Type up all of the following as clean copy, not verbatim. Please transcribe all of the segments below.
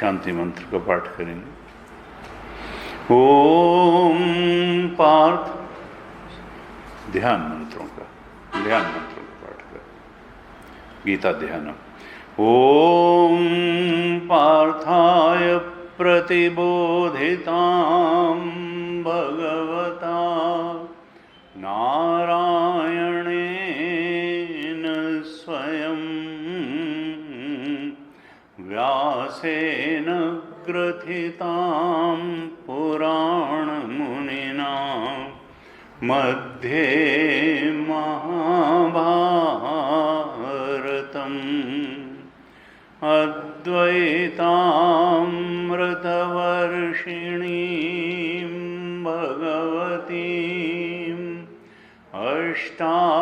शांति मंत्र का पाठ करेंगे। ओम पार्थ, ध्यान मंत्रों का पाठ करें। गीता ध्यानम। ओम पार्थाय प्रतिबोधितां भगवता नारायणेन स्वयं व्यासेन ग्रथितां पुराणमुनिना मध्ये महाभारतम् अद्वैतामृतवर्षिणीं भगवतीम् अष्टादशाध्यायिनीम्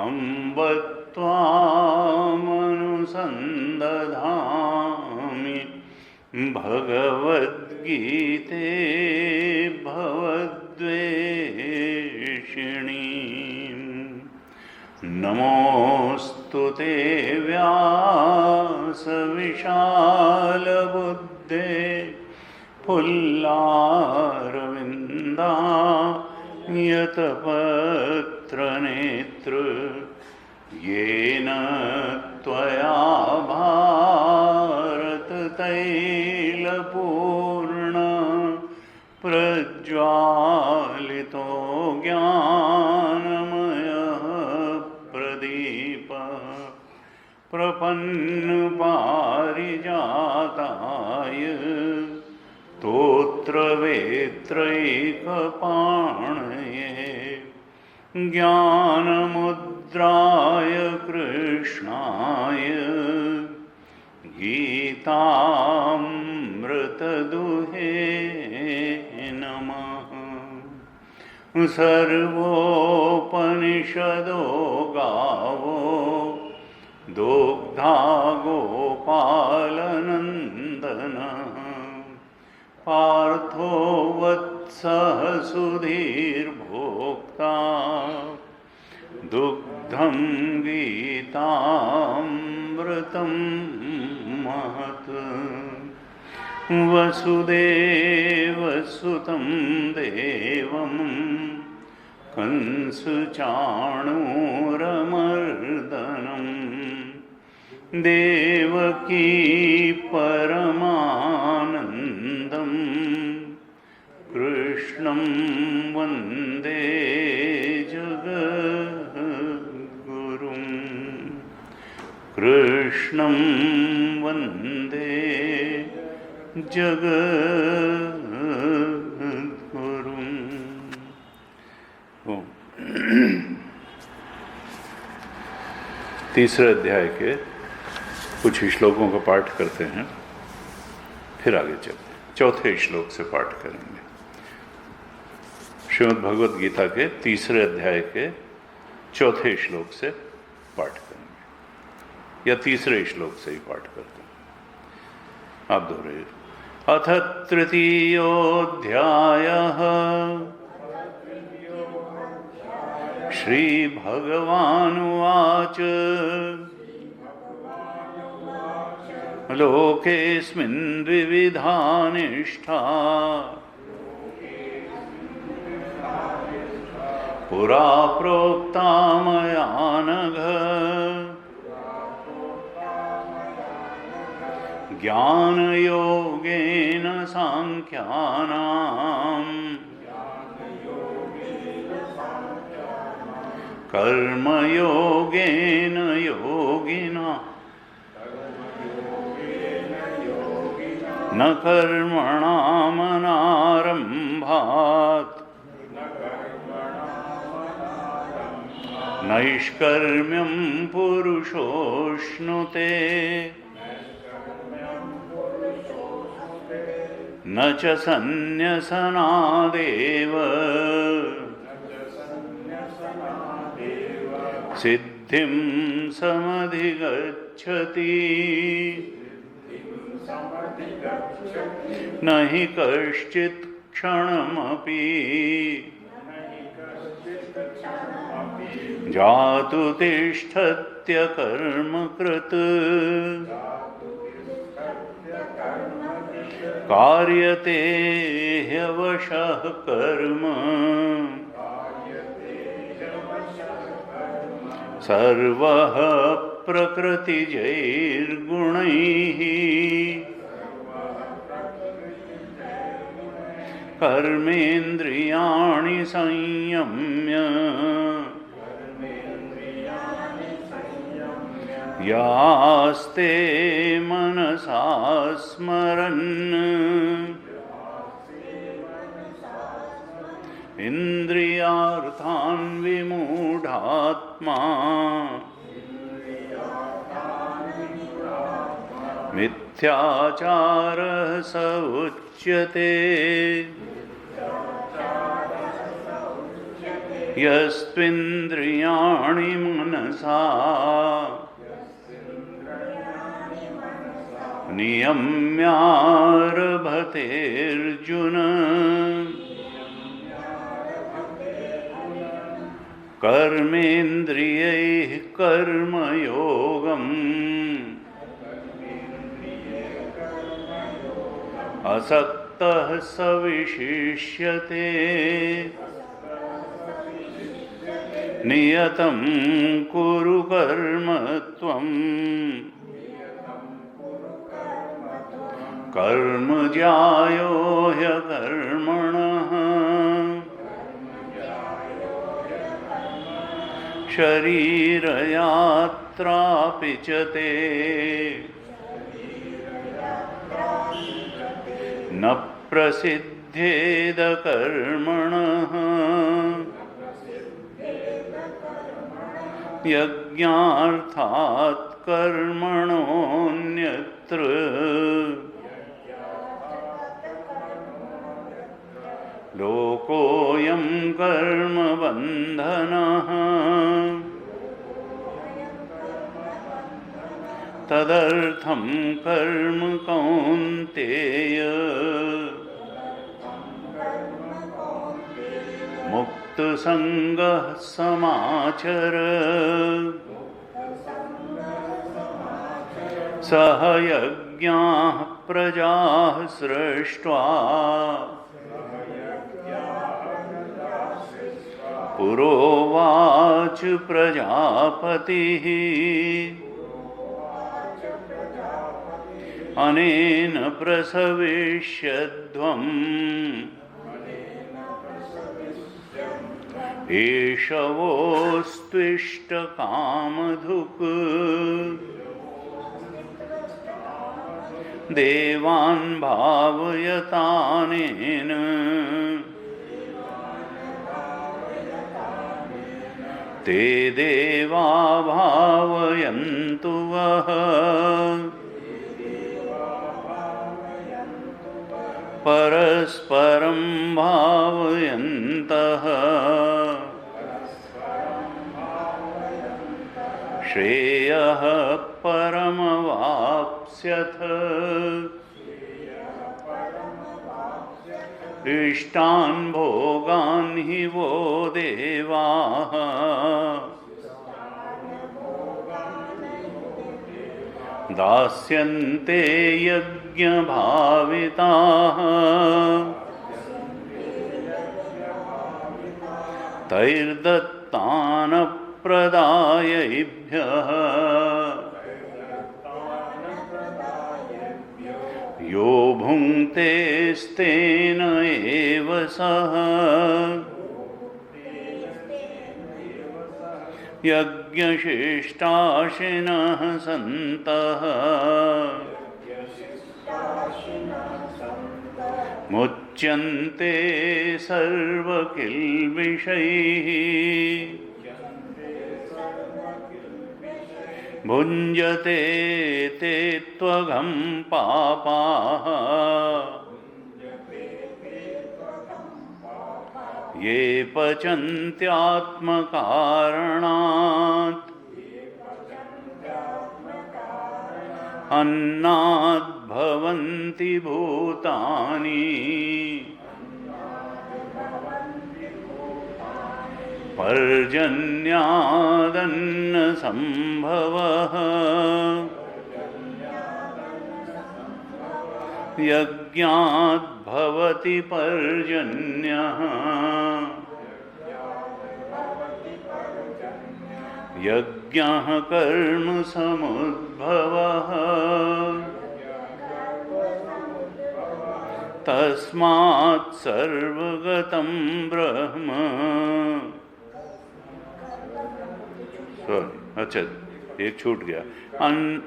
अम्ब त्वामनुसन्दधामि भगवद्गीते भवद्वेषिणीम्। नमोऽस्तु ते व्यासविशालबुद्धे फुल्लारविन्दायतपत्रनेत्र येन त्वया भारततैलपूर्ण प्रज्वालितो ज्ञानमयः प्रदीपः प्रपन्नपारिजाताय स्तोत्रवेत्रैकपाणये ज्ञानमुद्राय कृष्णाय गीतामृतदुहे नमः। सर्वोपनिषदो गावो दुग्धा गोपालनन्दनः पार्थो वत्सः सुधीर्भोक्ता दुग्धं गीतामृतं महत् वसुदेवसुतं देवं कंसचाणूरमर्दनं देवकी परमानन्दं कृष्णं वन्दे जगद्गुरुं कृष्णं वन्दे जगद्गुरुं। तीसरे अध्याय के कुछ श्लोकों का पाठ करते हैं, फिर आगे चलते हैं। चौथे श्लोक से पाठ करेंगे। श्रीमद् भगवद गीता के तीसरे अध्याय के चौथे श्लोक से पाठ करेंगे, या तीसरे श्लोक से ही पाठ करते हैं। आप दोहराइए। अथ तृतीयोऽध्यायः श्रीभगवानुवाच लोकेऽस्मिन् द्विविधा निष्ठा पुरा प्रोक्ता मया नघ ज्ञानयोगेन सांख्यानां कर्मयोगेन योगिना न कर्मणामनारम्भात् नैष्कर्म्यं पुरुषोऽश्नुते न च सन्न्यसनादेव सिद्धिं समधिगच्छति न हि कश्चित् क्षणमपि जातु तिष्ठत्य कर्मकृत् कार्यते ह्यवशः कर्म सर्वः प्रकृतिजैर्गुणैः कर्मेन्द्रियाणि संयम्य यास्ते मनसा स्मरन् इन्द्रियार्थान् विमूढात्मा मिथ्याचारः स उच्यते यस्त्विन्द्रियाणि मनसा नियम्यारभतेऽर्जुन कर्मेन्द्रियैः कर्मयोगम् असक्तः स विशिष्यते नियतं कुरु कर्म त्वम् कर्म ज्यायो ह्यकर्मणः शरीरयात्रापि च ते न प्रसिद्धेद कर्मणः यज्ञार्थात् कर्मणोऽन्यत्र लोकोऽयं कर्मबन्धनः तदर्थं कर्म कौन्तेय मुक्तसंगः समाचर सह यज्ञाः प्रजाः सृष्ट्वा पुरोवाच प्रजापतिः अनेन प्रसविष्यध्वम् एषवोस्त्विष्टकामधुक् देवान् भावयतानेन ते देवा भावयन्तु वः परस्परं भावयन्तः श्रेयः परमवाप्स्यथ इष्टान् भोगान् हि वो देवाः दास्यन्ते यज्ञभाविताः तैर्दत्तानप्रदायैभ्यः यो भुङ्क्तेस्तेन एव सः यज्ञशिष्टाशिनः सन्तः मुच्यन्ते सर्वकिल्बिषैः भुञ्जते ते त्वघं पापाः ये पचन्त्यात्मकारणात् अन्नाद्भवन्ति भूतानि पर्जन्यादन्नसम्भवः यज्ञाद्भवति पर्जन्यः यज्ञः कर्म समुद्भवः तस्मात् सर्वगतं ब्रह्म। सॉरी, अच्छा एक छूट गया।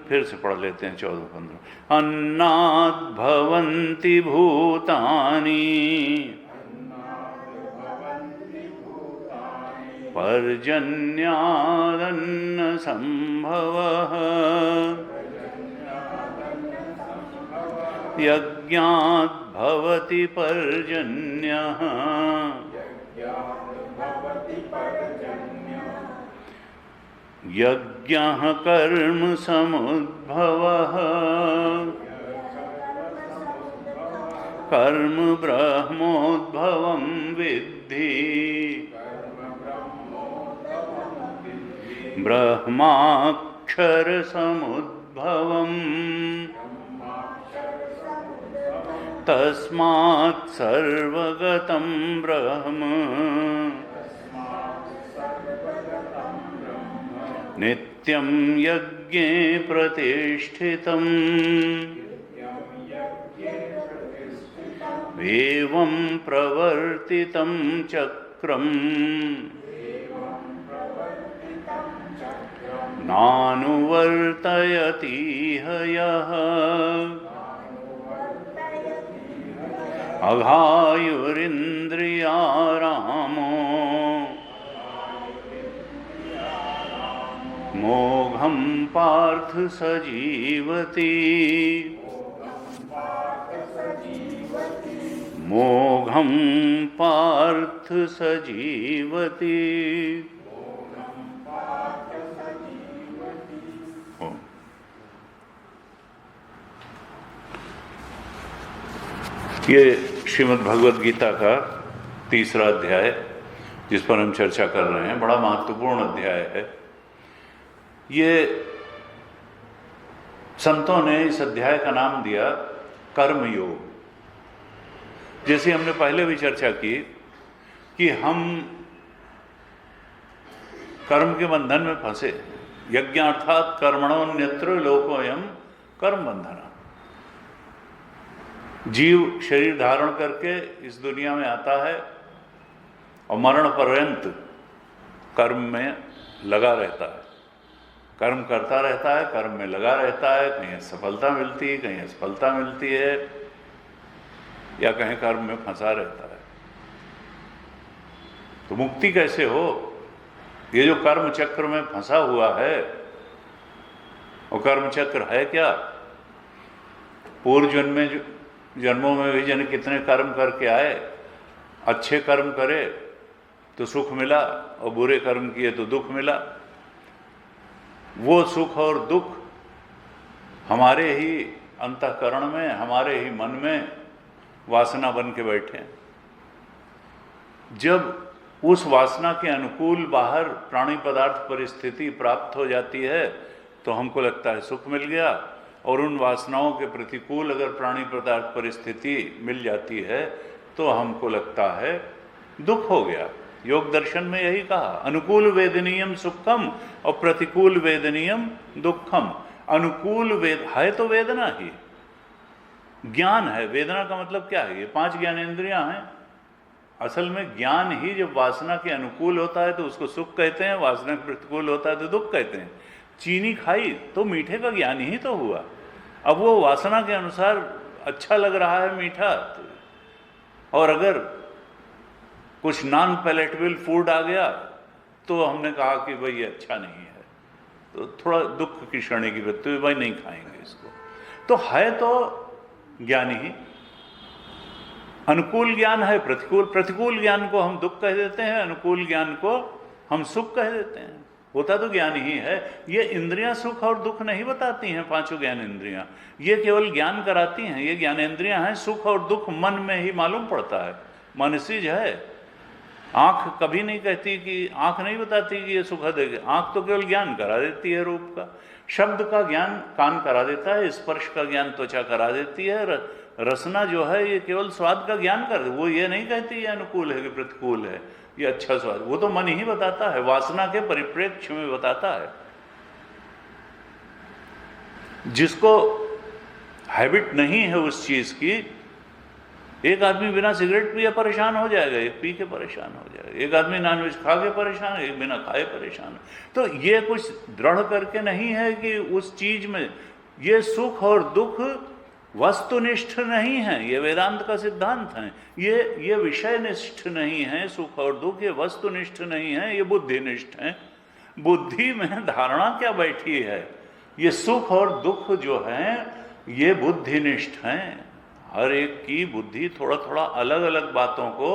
फिर से पढ़ लेते हैं 14-15। अन्नाद् भवन्ति भूतानि पर्जन्यादन्न संभवः यज्ञाद् भवति पर्जन्यः यज्ञः कर्म समुद्भवः कर्म ब्रह्मोद्भवं विद्धि ब्रह्माक्षर समुद्भवम् तस्मात् सर्वगतं ब्रह्म नित्यं यज्ञे प्रतिष्ठितम् एवं प्रवर्तितं चक्रम् नानुवर्तयतीह यः अघायुरिन्द्रियारामो मोघं पार्थ सजीवति मोघम पार्थ सजीवती। ये श्रीमद् भगवद गीता का तीसरा अध्याय जिस पर हम चर्चा कर रहे हैं, बड़ा महत्वपूर्ण अध्याय है। ये संतों ने इस अध्याय का नाम दिया कर्मयोग। जैसे हमने पहले भी चर्चा की कि हम कर्म के बंधन में फंसे। यज्ञार्थात कर्मणोन्यत्र लोकोयम कर्म बंधना। जीव शरीर धारण करके इस दुनिया में आता है और मरण पर्यंत कर्म में लगा रहता है, कर्म करता रहता है, कर्म में लगा रहता है। कहीं सफलता मिलती है, कहीं असफलता मिलती है, या कहीं कर्म में फंसा रहता है। तो मुक्ति कैसे हो? ये जो कर्म चक्र में फंसा हुआ है, वो कर्म चक्र है क्या? पूर्व जन्मों में भी जन कितने कर्म करके आए। अच्छे कर्म करे तो सुख मिला और बुरे कर्म किए तो दुख मिला। वो सुख और दुख हमारे ही अंतःकरण में, हमारे ही मन में वासना बन के बैठे हैं। जब उस वासना के अनुकूल बाहर प्राणी पदार्थ परिस्थिति प्राप्त हो जाती है तो हमको लगता है सुख मिल गया, और उन वासनाओं के प्रतिकूल अगर प्राणी पदार्थ परिस्थिति मिल जाती है तो हमको लगता है दुख हो गया। योग दर्शन में यही कहा, अनुकूल वेदनीयम सुखम और प्रतिकूल वेदनीयम दुखम। अनुकूल है तो वेदना ही, ज्ञान है। वेदना का मतलब क्या है? ये 5 ज्ञानेंद्रियां हैं। असल में ज्ञान ही जब वासना के अनुकूल होता है तो उसको सुख कहते हैं, वासना के प्रतिकूल होता है तो दुख कहते हैं। चीनी खाई तो मीठे का ज्ञान ही तो हुआ। अब वो वासना के अनुसार अच्छा लग रहा है मीठा, और अगर कुछ नॉन पैलेटेबल फूड आ गया तो हमने कहा कि भाई ये अच्छा नहीं है, तो थोड़ा दुख की क्षणी की वृत्ति हुई, भाई नहीं खाएंगे इसको। तो है तो ज्ञान ही। अनुकूल ज्ञान है, प्रतिकूल ज्ञान को हम दुख कह देते हैं, अनुकूल ज्ञान को हम सुख कह देते हैं। होता तो ज्ञान ही है। ये इंद्रियां सुख और दुख नहीं बताती हैं, 5 ज्ञान इंद्रियां। ये केवल ज्ञान कराती हैं। ये ज्ञानेंद्रियां हैं। सुख और दुख मन में ही मालूम पड़ता है, मनसीज है। आंख कभी नहीं कहती कि, आंख नहीं बताती कि ये सुखद है। आंख तो केवल ज्ञान करा देती है रूप का। शब्द का ज्ञान कान करा देता है, स्पर्श का ज्ञान त्वचा करा देती है, रसना जो है ये केवल स्वाद का ज्ञान कर, वो ये नहीं कहती ये अनुकूल है कि प्रतिकूल है, ये अच्छा स्वाद। वो तो मन ही बताता है, वासना के परिप्रेक्ष्य में बताता है। जिसको हैबिट नहीं है उस चीज की, एक आदमी बिना सिगरेट पिए परेशान हो जाएगा, एक पी के परेशान हो जाएगा। एक आदमी नॉनवेज खा के परेशान है, एक बिना खाए परेशान है। तो ये कुछ दृढ़ करके नहीं है कि उस चीज में ये सुख और दुख वस्तुनिष्ठ नहीं है। ये वेदांत का सिद्धांत है। ये विषयनिष्ठ नहीं है सुख और दुख, ये वस्तुनिष्ठ नहीं है, ये बुद्धिनिष्ठ है। बुद्धि में धारणा क्या बैठी है? ये सुख और दुख जो है ये बुद्धिनिष्ठ हैं। हर एक की बुद्धि थोड़ा थोड़ा अलग अलग बातों को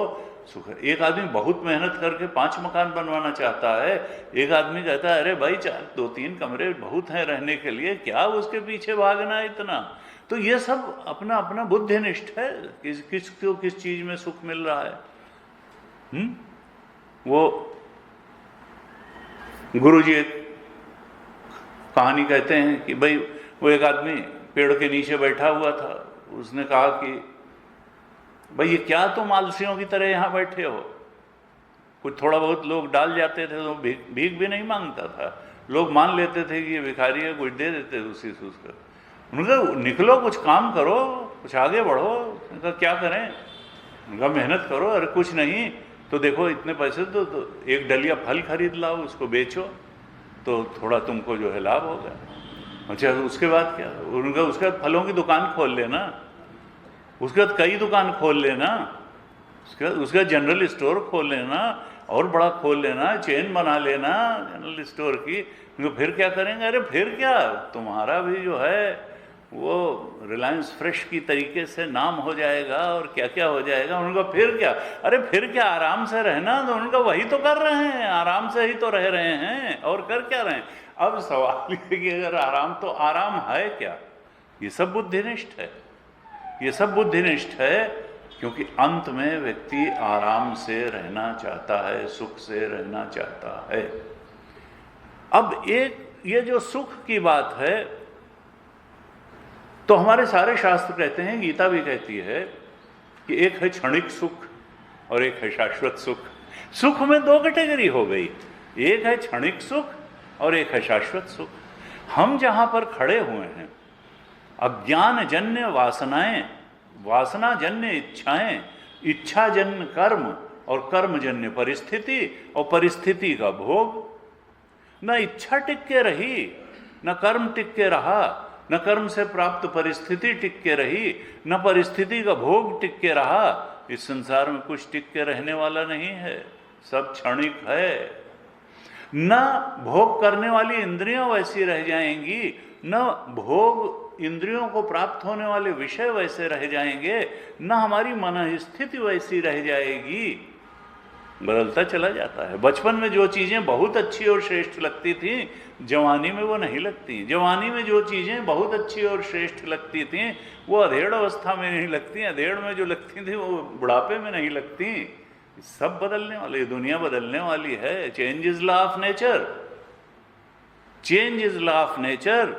सुख। एक आदमी बहुत मेहनत करके 5 मकान बनवाना चाहता है, एक आदमी कहता है अरे भाई 2-3 कमरे बहुत हैं रहने के लिए, क्या उसके पीछे भागना है इतना। तो ये सब अपना अपना बुद्धिनिष्ठ है, किसको किस चीज में सुख मिल रहा है। वो गुरुजी एक कहानी कहते हैं कि भाई वो एक आदमी पेड़ के नीचे बैठा हुआ था। उसने कहा कि भाई ये क्या तुम आलसियों की तरह यहाँ बैठे हो। कुछ थोड़ा बहुत लोग डाल जाते थे तो भीख भी नहीं मांगता था, लोग मान लेते थे कि ये भिखारी है, कुछ दे देते उसी से उसका। उन्होंने निकलो कुछ काम करो, कुछ आगे बढ़ो। उनका क्या करें? उनका मेहनत करो। अरे कुछ नहीं तो देखो इतने पैसे तो एक डलिया फल खरीद लाओ, उसको बेचो तो थोड़ा तुमको जो है लाभ होगा। अच्छा उसके बाद क्या? उनका उसके बाद फलों की दुकान खोल लेना, उसके बाद कई दुकान खोल लेना, उसके बाद जनरल स्टोर खोल लेना और बड़ा खोल लेना, चेन बना लेना जनरल स्टोर की। फिर क्या करेंगे? अरे फिर क्या, तुम्हारा भी जो है वो रिलायंस फ्रेश की तरीके से नाम हो जाएगा और क्या क्या हो जाएगा। उनका फिर क्या, अरे फिर क्या, आराम से रहना, तो उनका वही तो कर रहे हैं, आराम से ही तो रह रहे हैं और कर क्या रहे हैं। अब सवाल ये कि अगर आराम, तो आराम है क्या? ये सब बुद्धिनिष्ठ है, ये सब बुद्धिनिष्ठ है, क्योंकि अंत में व्यक्ति आराम से रहना चाहता है, सुख से रहना चाहता है। अब एक ये जो सुख की बात है, तो हमारे सारे शास्त्र कहते हैं, गीता भी कहती है कि एक है क्षणिक सुख और एक है शाश्वत सुख। सुख में दो कैटेगरी हो गई, एक है क्षणिक सुख और एक है शाश्वत सुख। हम जहां पर खड़े हुए हैं, अज्ञानजन्य वासनाएं, वासनाजन्य इच्छाएं, इच्छाजन्य कर्म और कर्मजन्य परिस्थिति, और परिस्थिति का भोग। न इच्छा टिक के रही, न कर्म टिक के रहा, न कर्म से प्राप्त परिस्थिति टिक के रही, न परिस्थिति का भोग टिक के रहा। इस संसार में कुछ टिक के रहने वाला नहीं है, सब क्षणिक है। न भोग करने वाली इंद्रियां वैसी रह जाएंगी, न भोग इंद्रियों को प्राप्त होने वाले विषय वैसे रह जाएंगे, न हमारी मन स्थिति वैसी रह जाएगी। बदलता चला जाता है। बचपन में जो चीज़ें बहुत अच्छी और श्रेष्ठ लगती थी, जवानी में वो नहीं लगती। जवानी में जो चीज़ें बहुत अच्छी और श्रेष्ठ लगती थी, वो अधेड़ अवस्था में नहीं लगती। अधेड़ में जो लगती थी, वो बुढ़ापे में नहीं लगती। सब बदलने वाली, दुनिया बदलने वाली है। Change is law of nature, change is law of nature,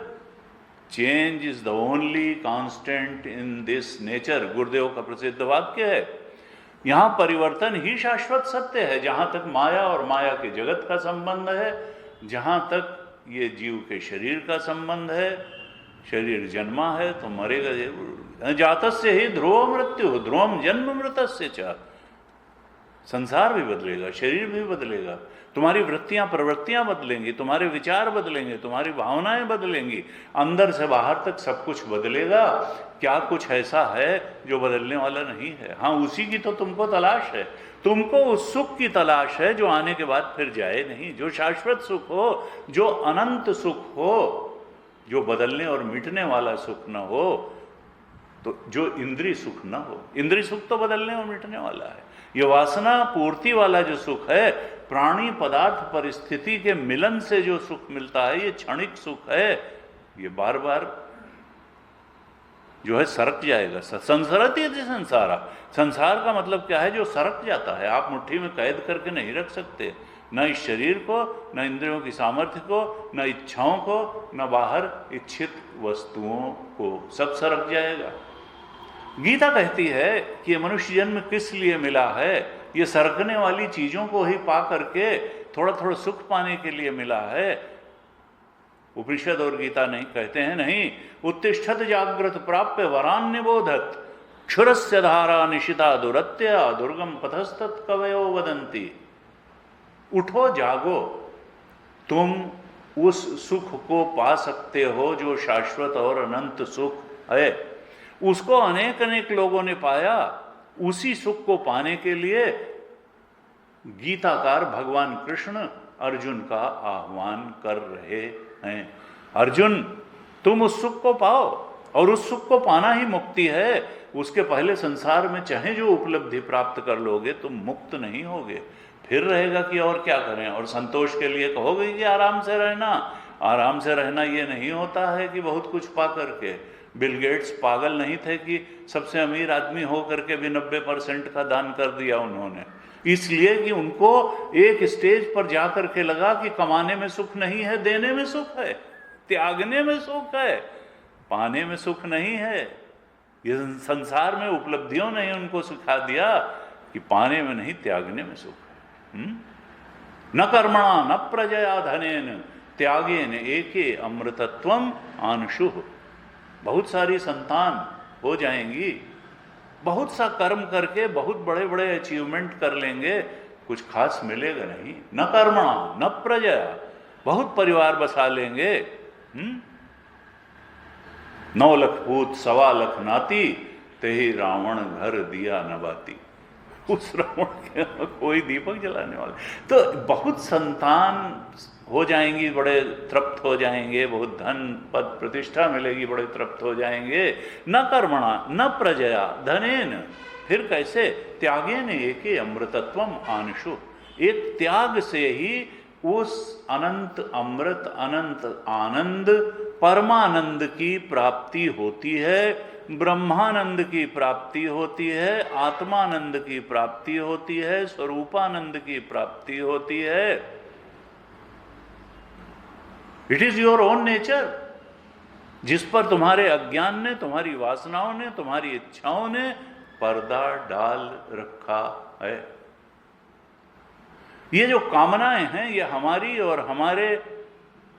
change is the only constant in this nature. गुरुदेव का प्रसिद्ध वाक्य है। यहां परिवर्तन ही शाश्वत सत्य है। जहां तक माया और माया के जगत का संबंध है, जहां तक ये जीव के शरीर का संबंध है, शरीर जन्मा है तो मरेगा जरूर। जातस्य ही ध्रुव मृत्यु, ध्रुवम जन्म मृतस्य च। संसार भी बदलेगा, शरीर भी बदलेगा, तुम्हारी वृत्तियां प्रवृत्तियां बदलेंगी, तुम्हारे विचार बदलेंगे, तुम्हारी भावनाएं बदलेंगी, अंदर से बाहर तक सब कुछ बदलेगा। क्या कुछ ऐसा है जो बदलने वाला नहीं है? हाँ, उसी की तो तुमको तलाश है। तुमको उस सुख की तलाश है जो आने के बाद फिर जाए नहीं, जो शाश्वत सुख हो, जो अनंत सुख हो, जो बदलने और मिटने वाला सुख न हो, तो जो इंद्रिय सुख न हो। इंद्रिय सुख तो बदलने और मिटने वाला है। ये वासना पूर्ति वाला जो सुख है, प्राणी पदार्थ परिस्थिति के मिलन से जो सुख मिलता है, ये क्षणिक सुख है। ये बार बार जो है सरक जाएगा। संसरति यदि संसारा, संसार का मतलब क्या है? जो सरक जाता है। आप मुट्ठी में कैद करके नहीं रख सकते, न इस शरीर को, न इंद्रियों की सामर्थ्य को, न इच्छाओं को, न बाहर इच्छित वस्तुओं को। सब सरक जाएगा। गीता कहती है कि ये मनुष्य जन्म किस लिए मिला है? ये सरकने वाली चीजों को ही पा करके थोड़ा थोड़ा सुख पाने के लिए मिला है। उपनिषद और गीता नहीं कहते हैं, नहीं, उत्तिष्ठत जागृत प्राप्य वरान निबोधत, क्षुरस्य धारा निशिता दुरत्या दुर्गम पथस्तत् कवयो वदंती। उठो, जागो, तुम उस सुख को पा सकते हो जो शाश्वत और अनंत सुख है। उसको अनेक अनेक लोगों ने पाया। उसी सुख को पाने के लिए गीताकार भगवान कृष्ण अर्जुन का आह्वान कर रहे हैं। अर्जुन, तुम उस सुख को पाओ, और उस सुख को पाना ही मुक्ति है। उसके पहले संसार में चाहे जो उपलब्धि प्राप्त कर लोगे, तुम मुक्त नहीं होगे। फिर रहेगा कि और क्या करें, और संतोष के लिए कहोगे कि आराम से रहना। आराम से रहना ये नहीं होता है कि बहुत कुछ पा करके। बिल गेट्स पागल नहीं थे कि सबसे अमीर आदमी हो करके भी 90% का दान कर दिया उन्होंने, इसलिए कि उनको एक स्टेज पर जाकर के लगा कि कमाने में सुख नहीं है, देने में सुख है, त्यागने में सुख है, पाने में सुख नहीं है। ये संसार में उपलब्धियों ने उनको सिखा दिया कि पाने में नहीं, त्यागने में सुख है। न कर्मणा न प्रजया धनेन त्यागेन एके अमृतत्वम आंशुः। बहुत सारी संतान हो जाएंगी, बहुत सा कर्म करके बहुत बड़े बड़े अचीवमेंट कर लेंगे, कुछ खास मिलेगा नहीं। न कर्मणा न प्रजा, बहुत परिवार बसा लेंगे, 9 लाख पूत 1.25 लाख नाती, ते ही रावण घर दिया न बाती। उस रावण के कोई दीपक जलाने वाला। तो बहुत संतान हो जाएंगी, बड़े तृप्त हो जाएंगे, बहुत धन पद प्रतिष्ठा मिलेगी, बड़े तृप्त हो जाएंगे। न कर्मणा न प्रजया धनेन, फिर कैसे? त्यागेन एके अमृतत्वम आंशु, एक त्याग से ही उस अनंत अमृत, अनंत आनंद, परमानंद की प्राप्ति होती है, ब्रह्मानंद की प्राप्ति होती है, आत्मानंद की प्राप्ति होती है, स्वरूपानंद की प्राप्ति होती है। It is your own nature, जिस पर तुम्हारे अज्ञान ने, तुम्हारी वासनाओं ने, तुम्हारी इच्छाओं ने पर्दा डाल रखा है। ये जो कामनाएं हैं, ये हमारी और हमारे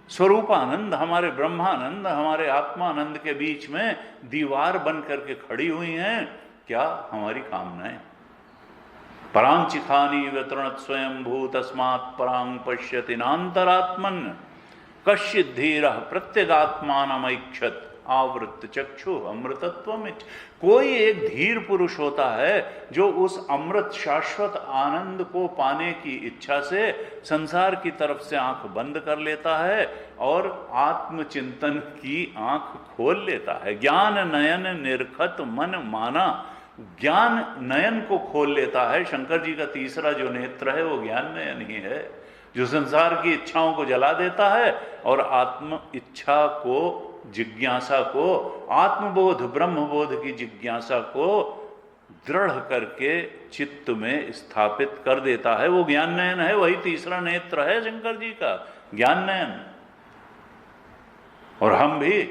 स्वरूपानंद, हमारे ब्रह्मानंद, हमारे आत्मानंद के बीच में दीवार बन करके खड़ी हुई हैं। क्या? हमारी कामनाएं। परांचिखानी व्यतृणत स्वयं भू तस्मात् परांग पश्यति नान्तरात्मन कश्चित् धीरः प्रत्यगात्मानमैक्षत आवृत्त चक्षु अमृतत्वम। कोई एक धीर पुरुष होता है जो उस अमृत शाश्वत आनंद को पाने की इच्छा से संसार की तरफ से आंख बंद कर लेता है और आत्मचिंतन की आंख खोल लेता है। ज्ञान नयन निरखत मन माना, ज्ञान नयन को खोल लेता है। शंकर जी का तीसरा जो नेत्र है वो ज्ञान नयन ही है, जो संसार की इच्छाओं को जला देता है और आत्म इच्छा को, जिज्ञासा को, आत्मबोध ब्रह्मबोध की जिज्ञासा को दृढ़ करके चित्त में स्थापित कर देता है। वो ज्ञान नयन है, वही तीसरा नेत्र है शंकर जी का, ज्ञान नयन। और हम भी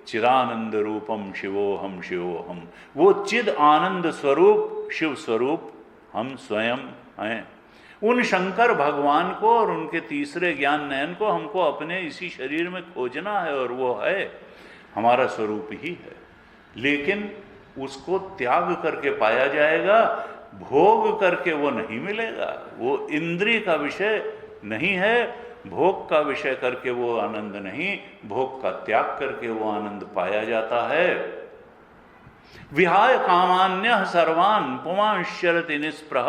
चिदानंद रूपम शिवोहम शिवोहम, वो चिद आनंद स्वरूप शिव स्वरूप हम स्वयं हैं। उन शंकर भगवान को और उनके तीसरे ज्ञान नयन को हमको अपने इसी शरीर में खोजना है, और वो है हमारा स्वरूप ही है। लेकिन उसको त्याग करके पाया जाएगा, भोग करके वो नहीं मिलेगा। वो इंद्रिय का विषय नहीं है, भोग का विषय करके वो आनंद नहीं, भोग का त्याग करके वो आनंद पाया जाता है। विहाय कामान्यः सर्वान् पुमांश्चरति निस्पृह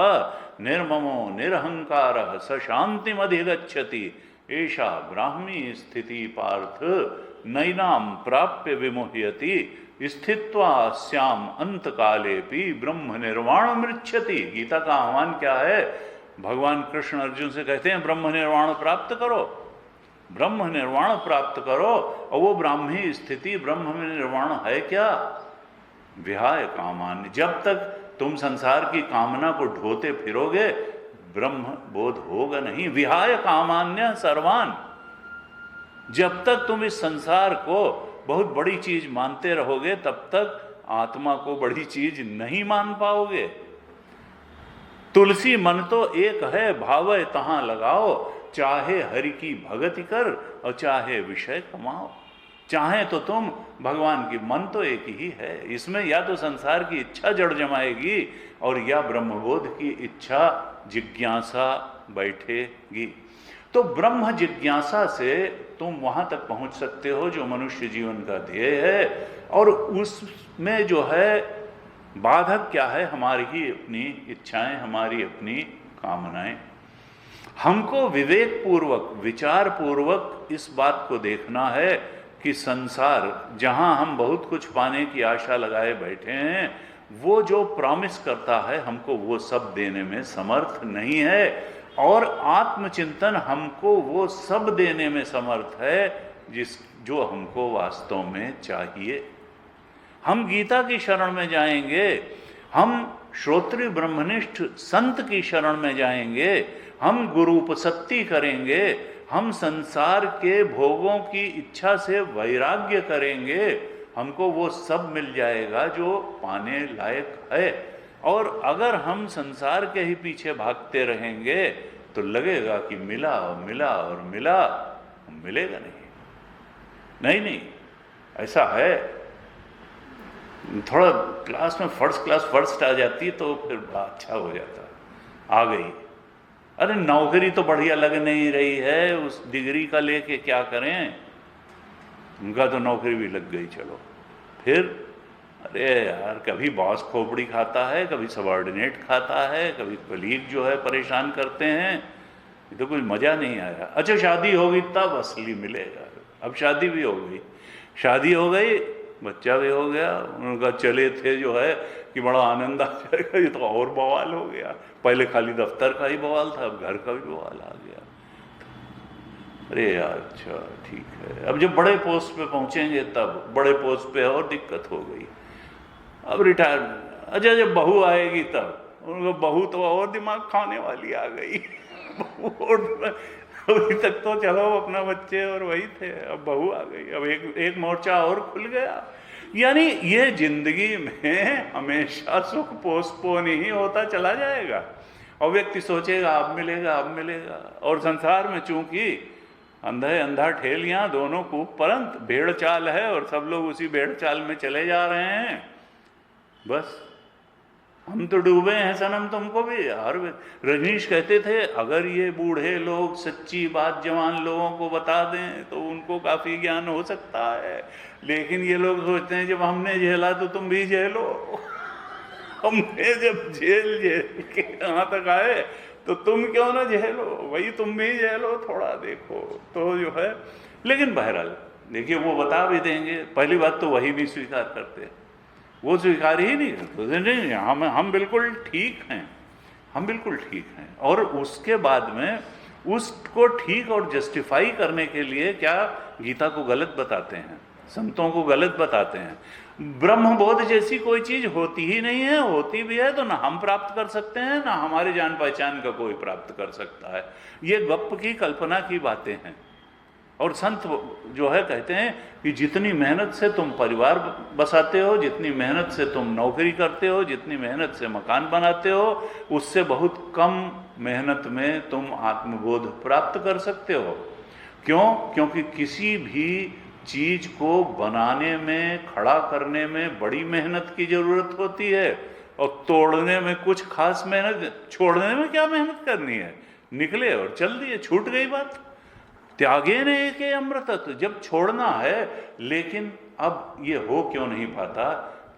निर्ममो निरहंकारः स शांतिमधिगच्छति एषा ब्राह्मी स्थिति पार्थ नैनाम प्राप्य विमुह्यति स्थित्वा अस्याम अंतकालेपि ब्रह्म निर्वाण मृच्छति। गीता का आह्वान क्या है? भगवान कृष्ण अर्जुन से कहते हैं ब्रह्म निर्वाण प्राप्त करो, ब्रह्म निर्वाण प्राप्त करो। और वो ब्राह्मी स्थिति, ब्रह्म में निर्वाण है क्या? विहाय कामान्य, जब तक तुम संसार की कामना को ढोते फिरोगे ब्रह्म बोध होगा नहीं। विहाय कामान्य सर्वान, जब तक तुम इस संसार को बहुत बड़ी चीज मानते रहोगे तब तक आत्मा को बड़ी चीज नहीं मान पाओगे। तुलसी मन तो एक है, भावे तहां लगाओ, चाहे हरि की भगति कर और चाहे विषय कमाओ। चाहे तो तुम भगवान की, मन तो एक ही है। इसमें या तो संसार की इच्छा जड़ जमाएगी और या ब्रह्मबोध की इच्छा जिज्ञासा बैठेगी। तो ब्रह्म जिज्ञासा से तुम वहां तक पहुंच सकते हो जो मनुष्य जीवन का ध्येय है। और उसमें जो है बाधक क्या है? हमारी ही अपनी इच्छाएं, हमारी अपनी कामनाएं। हमको विवेक पूर्वक, विचार पूर्वक इस बात को देखना है कि संसार जहां हम बहुत कुछ पाने की आशा लगाए बैठे हैं, वो जो प्रॉमिस करता है हमको वो सब देने में समर्थ नहीं है। और आत्मचिंतन हमको वो सब देने में समर्थ है जो हमको वास्तव में चाहिए। हम गीता की शरण में जाएंगे, हम श्रोत्रिय ब्रह्मनिष्ठ संत की शरण में जाएंगे, हम गुरूपसत्ति करेंगे, हम संसार के भोगों की इच्छा से वैराग्य करेंगे, हमको वो सब मिल जाएगा जो पाने लायक है। और अगर हम संसार के ही पीछे भागते रहेंगे तो लगेगा कि मिला और मिला और मिला, मिलेगा नहीं। नहीं, ऐसा है। थोड़ा क्लास में फर्स्ट क्लास फर्स्ट आ जाती तो फिर अच्छा हो जाता, आ गई। अरे नौकरी तो बढ़िया लग नहीं रही है, उस डिग्री का लेके क्या करें? उनका तो नौकरी भी लग गई, चलो फिर। अरे यार, कभी बॉस खोपड़ी खाता है, कभी सबॉर्डिनेट खाता है, कभी कलीग जो है परेशान करते हैं। ये तो कुछ मज़ा नहीं आया। अच्छा शादी होगी तब असली मिलेगा। अब शादी भी हो गई, शादी हो गई, बच्चा भी हो गया, उनका चले थे जो है कि बड़ा आनंद आ जाएगा, ये तो और बवाल हो गया। पहले खाली दफ्तर का ही बवाल था, अब घर का भी बवाल आ गया। अरे यार अच्छा ठीक है, अब जब बड़े पोस्ट पे पहुंचेंगे तब बड़े पोस्ट पे और दिक्कत हो गई। अब रिटायरमेंट, अच्छा जब बहू आएगी तब, उनको बहू तो और दिमाग खाने वाली आ गई। अभी तक तो चलो अपना बच्चे और वही थे, अब बहू आ गई, अब एक मोर्चा और खुल गया। यानी ये जिंदगी में हमेशा सुख पोस्टपोन ही होता चला जाएगा, और व्यक्ति सोचेगा अब मिलेगा अब मिलेगा। और संसार में चूंकि अंधे अंधा ठेलियां दोनों को परंत भेड़ चाल है, और सब लोग उसी भेड़ चाल में चले जा रहे हैं। बस हम तो डूबे हैं सनम, तुमको भी। हर रजनीश कहते थे अगर ये बूढ़े लोग सच्ची बात जवान लोगों को बता दें तो उनको काफ़ी ज्ञान हो सकता है, लेकिन ये लोग सोचते हैं जब हमने झेला तो तुम भी झेलो। हमने जब झेल के यहाँ तक आए तो तुम क्यों ना झेलो, वही तुम भी झेलो थोड़ा, देखो तो जो है। लेकिन बहरहाल देखिए वो बता भी देंगे। पहली बात तो वही भी स्वीकार करते हैं, वो स्वीकार ही नहीं करते, नहीं हम बिल्कुल ठीक हैं, हम बिल्कुल ठीक हैं। और उसके बाद में उसको ठीक और जस्टिफाई करने के लिए क्या गीता को गलत बताते हैं, संतों को गलत बताते हैं। ब्रह्मबोध जैसी कोई चीज होती ही नहीं है, होती भी है तो ना हम प्राप्त कर सकते हैं ना हमारे जान पहचान का कोई प्राप्त कर सकता है। ये गप की कल्पना की बातें हैं। और संत जो है कहते हैं कि जितनी मेहनत से तुम परिवार बसाते हो, जितनी मेहनत से तुम नौकरी करते हो, जितनी मेहनत से मकान बनाते हो, उससे बहुत कम मेहनत में तुम आत्मबोध प्राप्त कर सकते हो। क्यों? क्योंकि किसी भी चीज को बनाने में, खड़ा करने में बड़ी मेहनत की जरूरत होती है, और तोड़ने में कुछ खास मेहनत, छोड़ने में क्या मेहनत करनी है, निकले और चल दिए, छूट गई बात। त्यागे ने एक अमृतत्व, जब छोड़ना है। लेकिन अब ये हो क्यों नहीं पाता?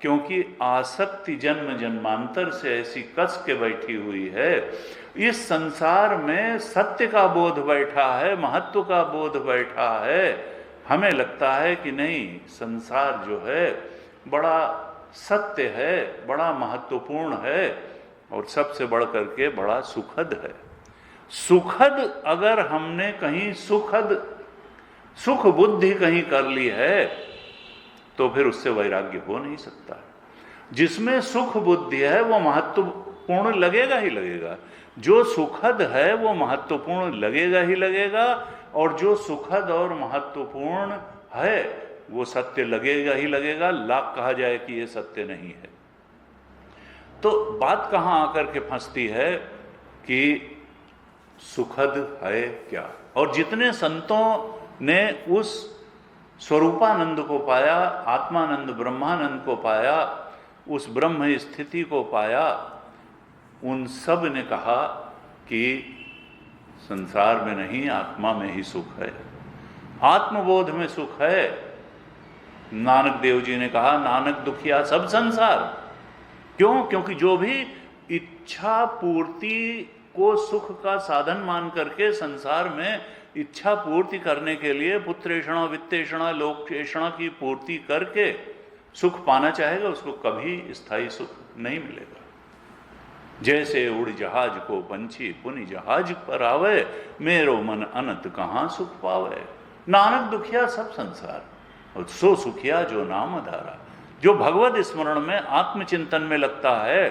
क्योंकि आसक्ति जन्म जन्मांतर से ऐसी कस के बैठी हुई है। इस संसार में सत्य का बोध बैठा है, महत्व का बोध बैठा है। हमें लगता है कि नहीं, संसार जो है बड़ा सत्य है, बड़ा महत्वपूर्ण है, और सबसे बढ़ करके बड़ा सुखद है। सुखद अगर हमने कहीं सुख बुद्धि कहीं कर ली है तो फिर उससे वैराग्य हो नहीं सकता है। जिसमें सुख बुद्धि है वो महत्वपूर्ण लगेगा ही लगेगा, जो सुखद है वो महत्वपूर्ण लगेगा ही लगेगा, और जो सुखद और महत्वपूर्ण है वो सत्य लगेगा ही लगेगा। लाख कहा जाए कि ये सत्य नहीं है। तो बात कहाँ आकर के फंसती है कि सुखद है क्या? और जितने संतों ने उस स्वरूपानंद को पाया, आत्मानंद ब्रह्मानंद को पाया, उस ब्रह्म स्थिति को पाया, उन सब ने कहा कि संसार में नहीं, आत्मा में ही सुख है, आत्मबोध में सुख है। नानक देव जी ने कहा नानक दुखिया सब संसार। क्यों? क्योंकि जो भी इच्छा पूर्ति को सुख का साधन मान करके संसार में इच्छा पूर्ति करने के लिए पुत्रेषणा वित्तेषणा लोकेषणा की पूर्ति करके सुख पाना चाहेगा, उसको कभी स्थायी सुख नहीं मिलेगा। जैसे उड़ जहाज को पंछी पुनि जहाज पर आवे, मेरो मन अनंत कहाँ सुख पावे। नानक दुखिया सब संसार, और सो सुखिया जो नाम धारा। जो भगवत स्मरण में आत्मचिंतन में लगता है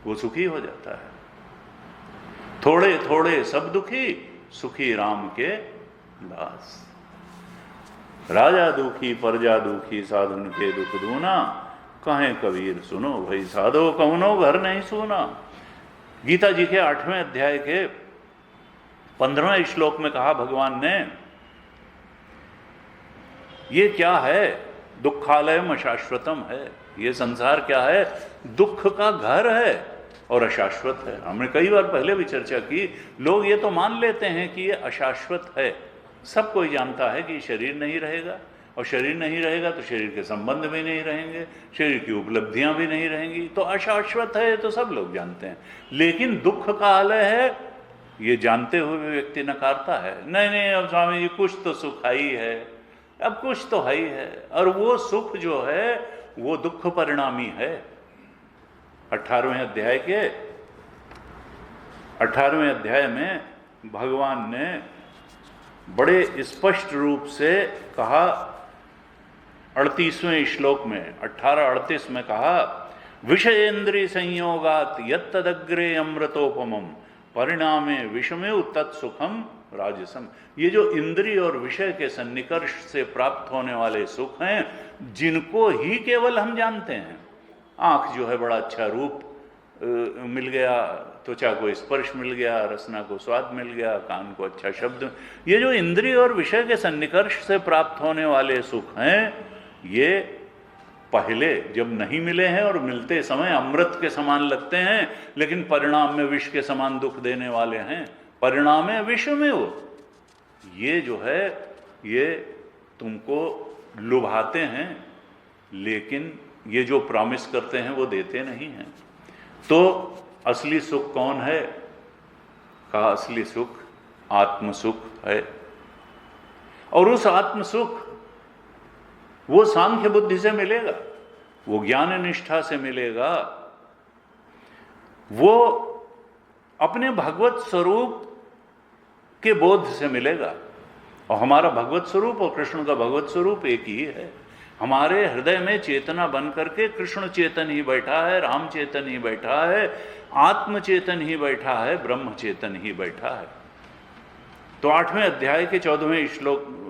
वो सुखी हो जाता है। थोड़े थोड़े सब दुखी, सुखी राम के दास। राजा दुखी प्रजा दुखी, साधुन के दुख दूना, कहें कबीर सुनो भाई साधो कौनो घर नहीं सुना। गीता जी के 8वें अध्याय के 15वें श्लोक में कहा भगवान ने, ये क्या है? दुखालयम अशाश्वतम है। ये संसार क्या है? दुख का घर है और अशाश्वत है। हमने कई बार पहले भी चर्चा की, लोग ये तो मान लेते हैं कि ये अशाश्वत है। सब कोई जानता है कि शरीर नहीं रहेगा, और शरीर नहीं रहेगा तो शरीर के संबंध भी नहीं रहेंगे, शरीर की उपलब्धियां भी नहीं रहेंगी, तो अशाश्वत है, तो सब लोग जानते हैं। लेकिन दुख का आलय है, ये जानते हुए भी व्यक्ति नकारता है, नहीं नहीं अब स्वामी जी कुछ तो सुख ही है, अब कुछ तो है ही है, और वो सुख जो है वो दुख परिणामी है। 18वें अध्याय में भगवान ने बड़े स्पष्ट रूप से कहा, 38वें श्लोक में 18:38 में कहा, विषयेन्द्रिय संयोगात यत्तदग्रे अमृतोपमम परिणामे विषमेव तत्सुखम राजसम। ये जो इंद्रिय और विषय के सन्निकर्ष से प्राप्त होने वाले सुख हैं, जिनको ही केवल हम जानते हैं। आंख जो है बड़ा अच्छा रूप मिल गया, त्वचा को स्पर्श मिल गया, रसना को स्वाद मिल गया, कान को अच्छा शब्द, ये जो इंद्रिय और विषय के सन्निकर्ष से प्राप्त होने वाले सुख हैं, ये पहले जब नहीं मिले हैं और मिलते समय अमृत के समान लगते हैं, लेकिन परिणाम में विष के समान दुख देने वाले हैं। परिणाम है विष में वो, ये जो है ये तुमको लुभाते हैं, लेकिन ये जो प्रॉमिस करते हैं वो देते नहीं हैं। तो असली सुख कौन है? कहा असली सुख आत्म सुख है। और उस आत्म सुख वो सांख्य बुद्धि से मिलेगा, वो ज्ञान निष्ठा से मिलेगा, वो अपने भगवत स्वरूप के बोध से मिलेगा। और हमारा भगवत स्वरूप और कृष्ण का भगवत स्वरूप एक ही है। हमारे हृदय में चेतना बन करके कृष्ण चेतन ही बैठा है, राम चेतन ही बैठा है, आत्म चेतन ही बैठा है, ब्रह्म चेतन ही बैठा है। तो 8वें अध्याय के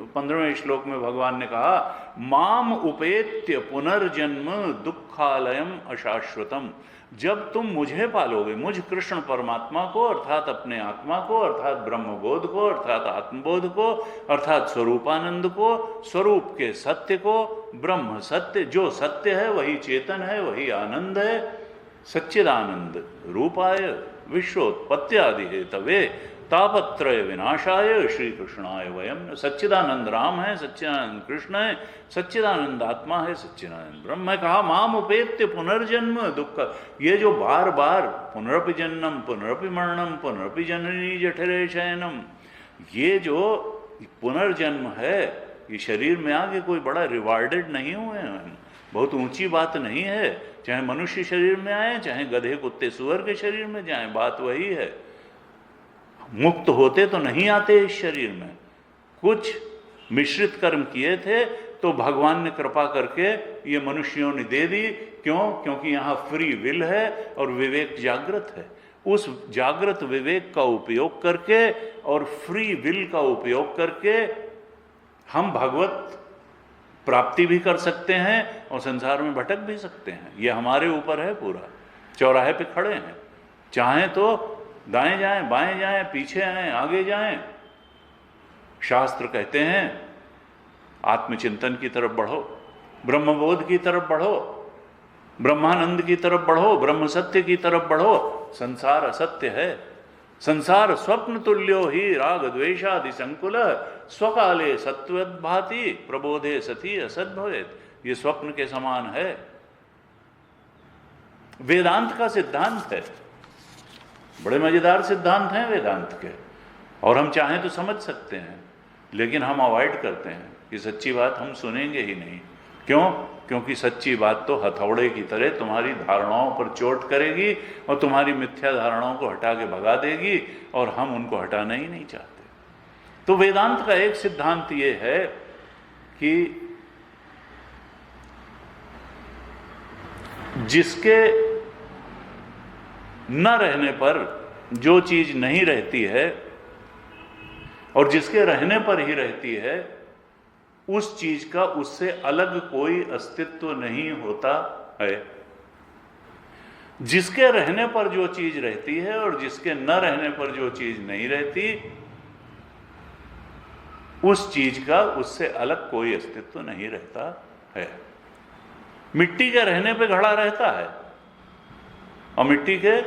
15वें श्लोक में भगवान ने कहा, माम उपेत्य पुनर्जन्म दुखालयम अशाश्वतम। जब तुम मुझे पालोगे, मुझ कृष्ण परमात्मा को, अर्थात अपने आत्मा को, अर्थात ब्रह्मबोध को, अर्थात आत्मबोध को, अर्थात स्वरूपानंद को, स्वरूप के सत्य को, ब्रह्म सत्य, जो सत्य है वही चेतन है, वही आनंद है, सच्चिदानंद रूपाय विश्वोत्पत्त्यादि हेतवे तापत्रय विनाशाय श्री कृष्णाय वयम। सच्चिदानंद राम है, सच्चिदानंद कृष्ण है, सच्चिदानंद आत्मा है, सच्चिदानंद ब्रह्म है। कहा माम उपेत्य पुनर्जन्म दुख। ये जो बार बार पुनरपि जन्मम पुनरपि मरणम पुनरपि जननी जठरे शयनम, ये जो पुनर्जन्म है, ये शरीर में आके कोई बड़ा रिवार्डेड नहीं हुए हैं, बहुत ऊंची बात नहीं है। चाहे मनुष्य शरीर में आए, चाहे गधे कुत्ते सुअर के शरीर में जाए, बात वही है। मुक्त होते तो नहीं आते इस शरीर में, कुछ मिश्रित कर्म किए थे तो भगवान ने कृपा करके ये मनुष्यों ने दे दी। क्यों? क्योंकि यहाँ फ्री विल है और विवेक जागृत है। उस जागृत विवेक का उपयोग करके और फ्री विल का उपयोग करके हम भगवत प्राप्ति भी कर सकते हैं और संसार में भटक भी सकते हैं। ये हमारे ऊपर है पूरा। चौराहे पे खड़े हैं, चाहें तो दाएं जाएं, बाएं जाएं, पीछे आएं, आगे जाएं। शास्त्र कहते हैं आत्मचिंतन की तरफ बढ़ो, ब्रह्मबोध की तरफ बढ़ो, ब्रह्मानंद की तरफ बढ़ो, ब्रह्म सत्य की तरफ बढ़ो। संसार असत्य है, संसार स्वप्न तुल्यो ही राग द्वेषादि संकुल स्वकाले सत्वद्भाति प्रबोधे सती असद्भवेत। ये स्वप्न के समान है। वेदांत का सिद्धांत है, बड़े मजेदार सिद्धांत हैं वेदांत के, और हम चाहें तो समझ सकते हैं, लेकिन हम अवॉइड करते हैं कि सच्ची बात हम सुनेंगे ही नहीं। क्यों? क्योंकि सच्ची बात तो हथौड़े की तरह तुम्हारी धारणाओं पर चोट करेगी और तुम्हारी मिथ्या धारणाओं को हटा के भगा देगी, और हम उनको हटाना ही नहीं चाहते। तो वेदांत का एक सिद्धांत ये है कि जिसके न रहने पर जो चीज नहीं रहती है और जिसके रहने पर ही रहती है, उस चीज का उससे अलग कोई अस्तित्व नहीं होता है। जिसके रहने पर जो चीज रहती है और जिसके न रहने पर जो चीज नहीं रहती, उस चीज का उससे अलग कोई अस्तित्व नहीं रहता है। मिट्टी के रहने पे घड़ा रहता है और मिट्टी के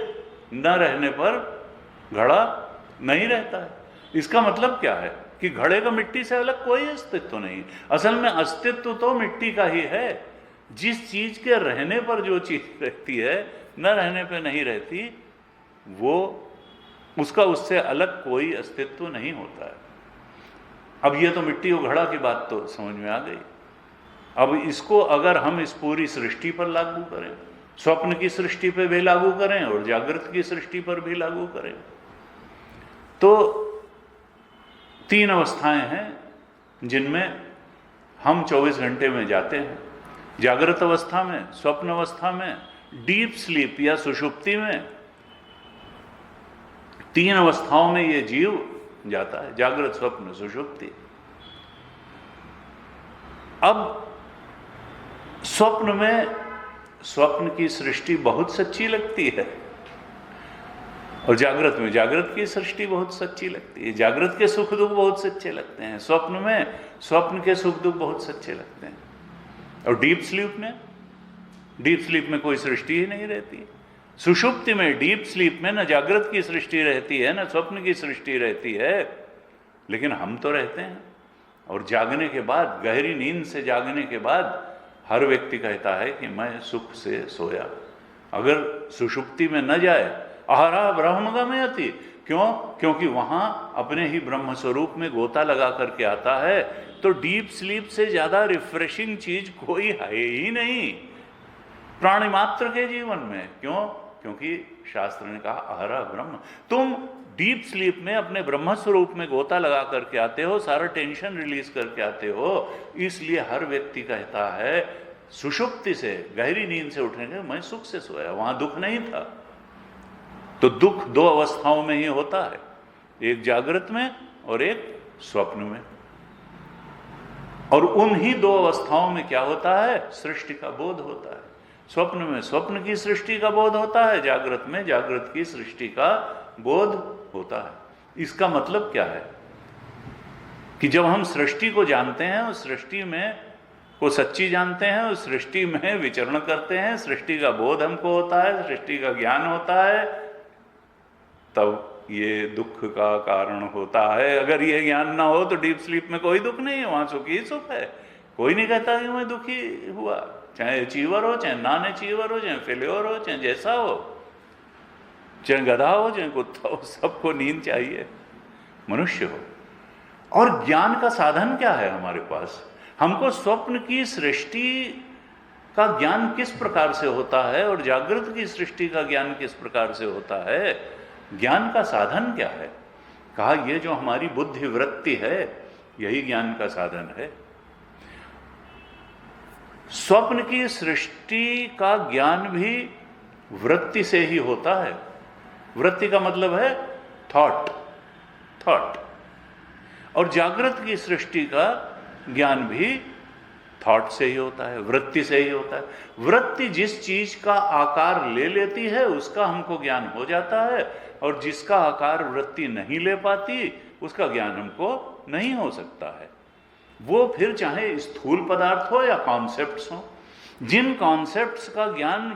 न रहने पर घड़ा नहीं रहता है। इसका मतलब क्या है कि घड़े का मिट्टी से अलग कोई अस्तित्व नहीं। असल में अस्तित्व तो मिट्टी का ही है। जिस चीज के रहने पर जो चीज रहती है, न रहने पे नहीं रहती, वो उसका उससे अलग कोई अस्तित्व नहीं होता है। अब ये तो मिट्टी और घड़ा की बात तो समझ में आ गई। अब इसको अगर हम इस पूरी सृष्टि पर लागू करें, स्वप्न की सृष्टि पर भी लागू करें और जागृत की सृष्टि पर भी लागू करें, तो 3 अवस्थाएं हैं जिनमें हम 24 घंटे में जाते हैं। जागृत अवस्था में, स्वप्न अवस्था में, डीप स्लीप या सुषुप्ति में, 3 अवस्थाओं में ये जीव जाता है, जागृत, स्वप्न, सुषुप्ति। अब स्वप्न में स्वप्न की सृष्टि बहुत सच्ची लगती है और जागृत में जागृत की सृष्टि बहुत सच्ची लगती है। जागृत के सुख दुख बहुत सच्चे लगते हैं, स्वप्न में स्वप्न के सुख दुख बहुत सच्चे लगते हैं। और डीप स्लीप में कोई सृष्टि ही नहीं रहती। सुषुप्ति में, डीप स्लीप में न जागृत की सृष्टि रहती है, न स्वप्न की सृष्टि रहती है, लेकिन हम तो रहते हैं। और जागने के बाद, गहरी नींद से जागने के बाद हर व्यक्ति कहता है कि मैं सुख से सोया। अगर सुषुप्ति में न जाए, आहारा ब्रह्मगमयति, क्यों? क्योंकि वहां अपने ही ब्रह्म स्वरूप में गोता लगा करके आता है। तो डीप स्लीप से ज्यादा रिफ्रेशिंग चीज कोई है ही नहीं प्राणी मात्र के जीवन में। क्यों? क्योंकि शास्त्र ने कहा आहारा ब्रह्म। तुम डीप स्लीप में अपने ब्रह्म स्वरूप में गोता लगा करके आते हो, सारा टेंशन रिलीज करके आते हो। इसलिए हर व्यक्ति कहता है सुषुप्ति से, गहरी नींद से उठने के मैं सुख से सोया, वहां दुख नहीं था। तो दुख 2 अवस्थाओं में ही होता है, एक जागृत में और एक स्वप्न में। और उन्हीं 2 अवस्थाओं में क्या होता है? सृष्टि का बोध होता है। स्वप्न में स्वप्न की सृष्टि का बोध होता है, जागृत में जागृत की सृष्टि का बोध होता है। इसका मतलब क्या है कि जब हम सृष्टि को जानते हैं, उस सृष्टि में को सच्ची जानते हैं, उस सृष्टि में विचरण करते हैं, सृष्टि का बोध हमको होता है, सृष्टि का ज्ञान होता है, तब ये दुख का कारण होता है। अगर ये ज्ञान ना हो तो डीप स्लीप में कोई दुख नहीं है, वहां सुख ही सुख है। कोई नहीं कहता कि मैं दुखी हुआ, चाहे अचीवर हो, चाहे नॉन अचीवर हो, चाहे फेल्योर हो, चाहे जैसा हो, चाहे गधा हो, चाहे कुत्ता हो, सबको नींद चाहिए, मनुष्य हो। और ज्ञान का साधन क्या है हमारे पास? हमको स्वप्न की सृष्टि का ज्ञान किस प्रकार से होता है और जागृत की सृष्टि का ज्ञान किस प्रकार से होता है, ज्ञान का साधन क्या है? कहा ये जो हमारी बुद्धि वृत्ति है, यही ज्ञान का साधन है। स्वप्न की सृष्टि का ज्ञान भी वृत्ति से ही होता है। वृत्ति का मतलब है थॉट। और जागृत की सृष्टि का ज्ञान भी थॉट से ही होता है, वृत्ति से ही होता है। वृत्ति जिस चीज का आकार ले लेती है उसका हमको ज्ञान हो जाता है, और जिसका आकार वृत्ति नहीं ले पाती उसका ज्ञान हमको नहीं हो सकता है। वो फिर चाहे स्थूल पदार्थ हो या कॉन्सेप्ट्स हो। जिन कॉन्सेप्ट्स का ज्ञान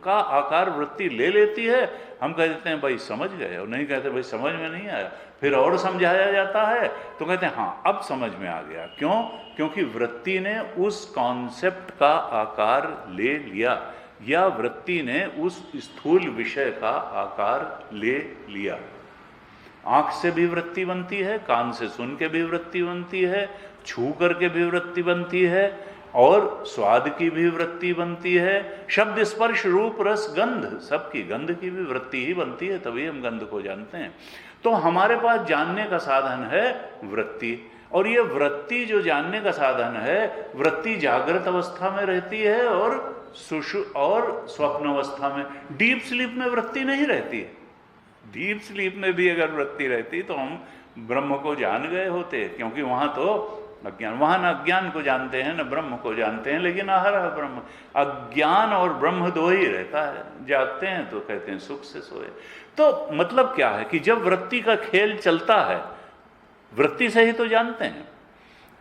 का आकार वृत्ति ले लेती है, हम कह देते हैं भाई समझ गए, और नहीं कहते भाई समझ में नहीं आया। फिर और समझाया जाता है तो कहते हैं हाँ अब समझ में आ गया। क्यों? क्योंकि वृत्ति ने उस कॉन्सेप्ट का आकार ले लिया, या वृत्ति ने उस स्थूल विषय का आकार ले लिया। आंख से भी वृत्ति बनती है, कान से सुन के भी वृत्ति बनती है, छू करके भी वृत्ति बनती है, और स्वाद की भी वृत्ति बनती है, शब्द स्पर्श रूप रस गंध, सबकी गंध की भी वृत्ति ही बनती है, तभी हम गंध को जानते हैं। तो हमारे पास जानने का साधन है वृत्ति, और ये वृत्ति जो जानने का साधन है, वृत्ति जागृत अवस्था में रहती है और स्वप्न अवस्था में। डीप स्लीप में वृत्ति नहीं रहती है। डीप स्लीप में भी अगर वृत्ति रहती तो हम ब्रह्म को जान गए होते, क्योंकि वहां तो अज्ञान, वहां न अज्ञान को जानते हैं न ब्रह्म को जानते हैं, लेकिन आहारा ब्रह्म, अज्ञान और ब्रह्म 2 ही रहता है। जागते हैं तो कहते हैं सुख से सोए। तो मतलब क्या है कि जब वृत्ति का खेल चलता है, वृत्ति से ही तो जानते हैं,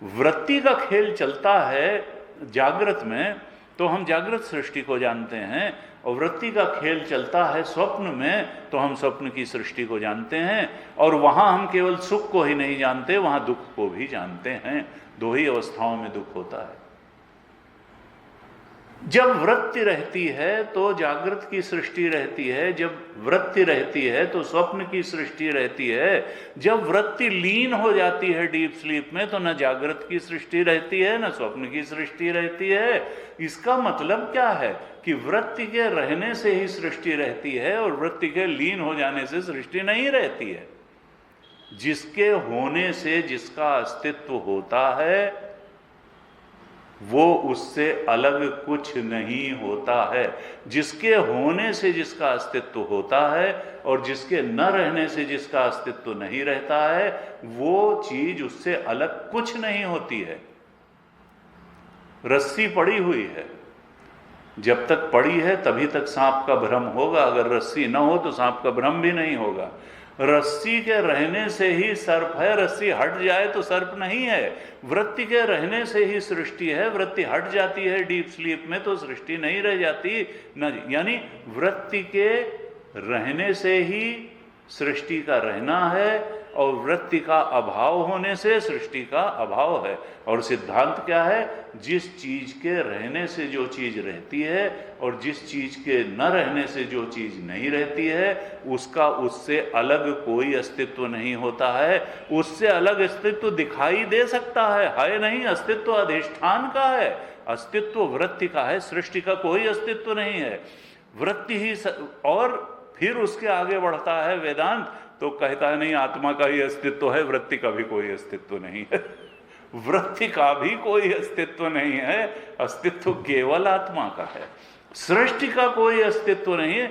वृत्ति का खेल चलता है जागृत में तो हम जागृत सृष्टि को जानते हैं, और वृत्ति का खेल चलता है स्वप्न में तो हम स्वप्न की सृष्टि को जानते हैं। और वहां हम केवल सुख को ही नहीं जानते, वहां दुख को भी जानते हैं। 2 ही अवस्थाओं में दुख होता है। जब वृत्ति रहती है तो जागृत की सृष्टि रहती है, जब वृत्ति रहती है तो स्वप्न की सृष्टि रहती है, जब वृत्ति लीन हो जाती है डीप स्लीप में तो न जागृत की सृष्टि रहती है न स्वप्न की सृष्टि रहती है। इसका मतलब क्या है कि वृत्ति के रहने से ही सृष्टि रहती है और वृत्ति के लीन हो जाने से सृष्टि नहीं रहती है। जिसके होने से जिसका अस्तित्व होता है वो उससे अलग कुछ नहीं होता है। जिसके होने से जिसका अस्तित्व होता है और जिसके न रहने से जिसका अस्तित्व नहीं रहता है वो चीज उससे अलग कुछ नहीं होती है। रस्सी पड़ी हुई है, जब तक पड़ी है तभी तक सांप का भ्रम होगा, अगर रस्सी न हो तो सांप का भ्रम भी नहीं होगा। रस्सी के रहने से ही सर्प है, रस्सी हट जाए तो सर्प नहीं है। वृत्ति के रहने से ही सृष्टि है, वृत्ति हट जाती है डीप स्लीप में तो सृष्टि नहीं रह जाती न। यानी वृत्ति के रहने से ही सृष्टि का रहना है और वृत्ति का अभाव होने से सृष्टि का अभाव है। और सिद्धांत क्या है? जिस चीज के रहने से जो चीज रहती है और जिस चीज के न रहने से जो चीज नहीं रहती है उसका उससे अलग कोई अस्तित्व नहीं होता है। उससे अलग अस्तित्व दिखाई दे सकता है नहीं, अस्तित्व अधिष्ठान का है, अस्तित्व वृत्ति का है, सृष्टि का कोई अस्तित्व नहीं है। वृत्ति ही और फिर उसके आगे बढ़ता है वेदांत तो कहता है नहीं, आत्मा का ही अस्तित्व है, वृत्ति का भी कोई अस्तित्व नहीं है। वृत्ति का भी कोई अस्तित्व नहीं है, अस्तित्व केवल आत्मा का है, सृष्टि का कोई अस्तित्व नहीं है।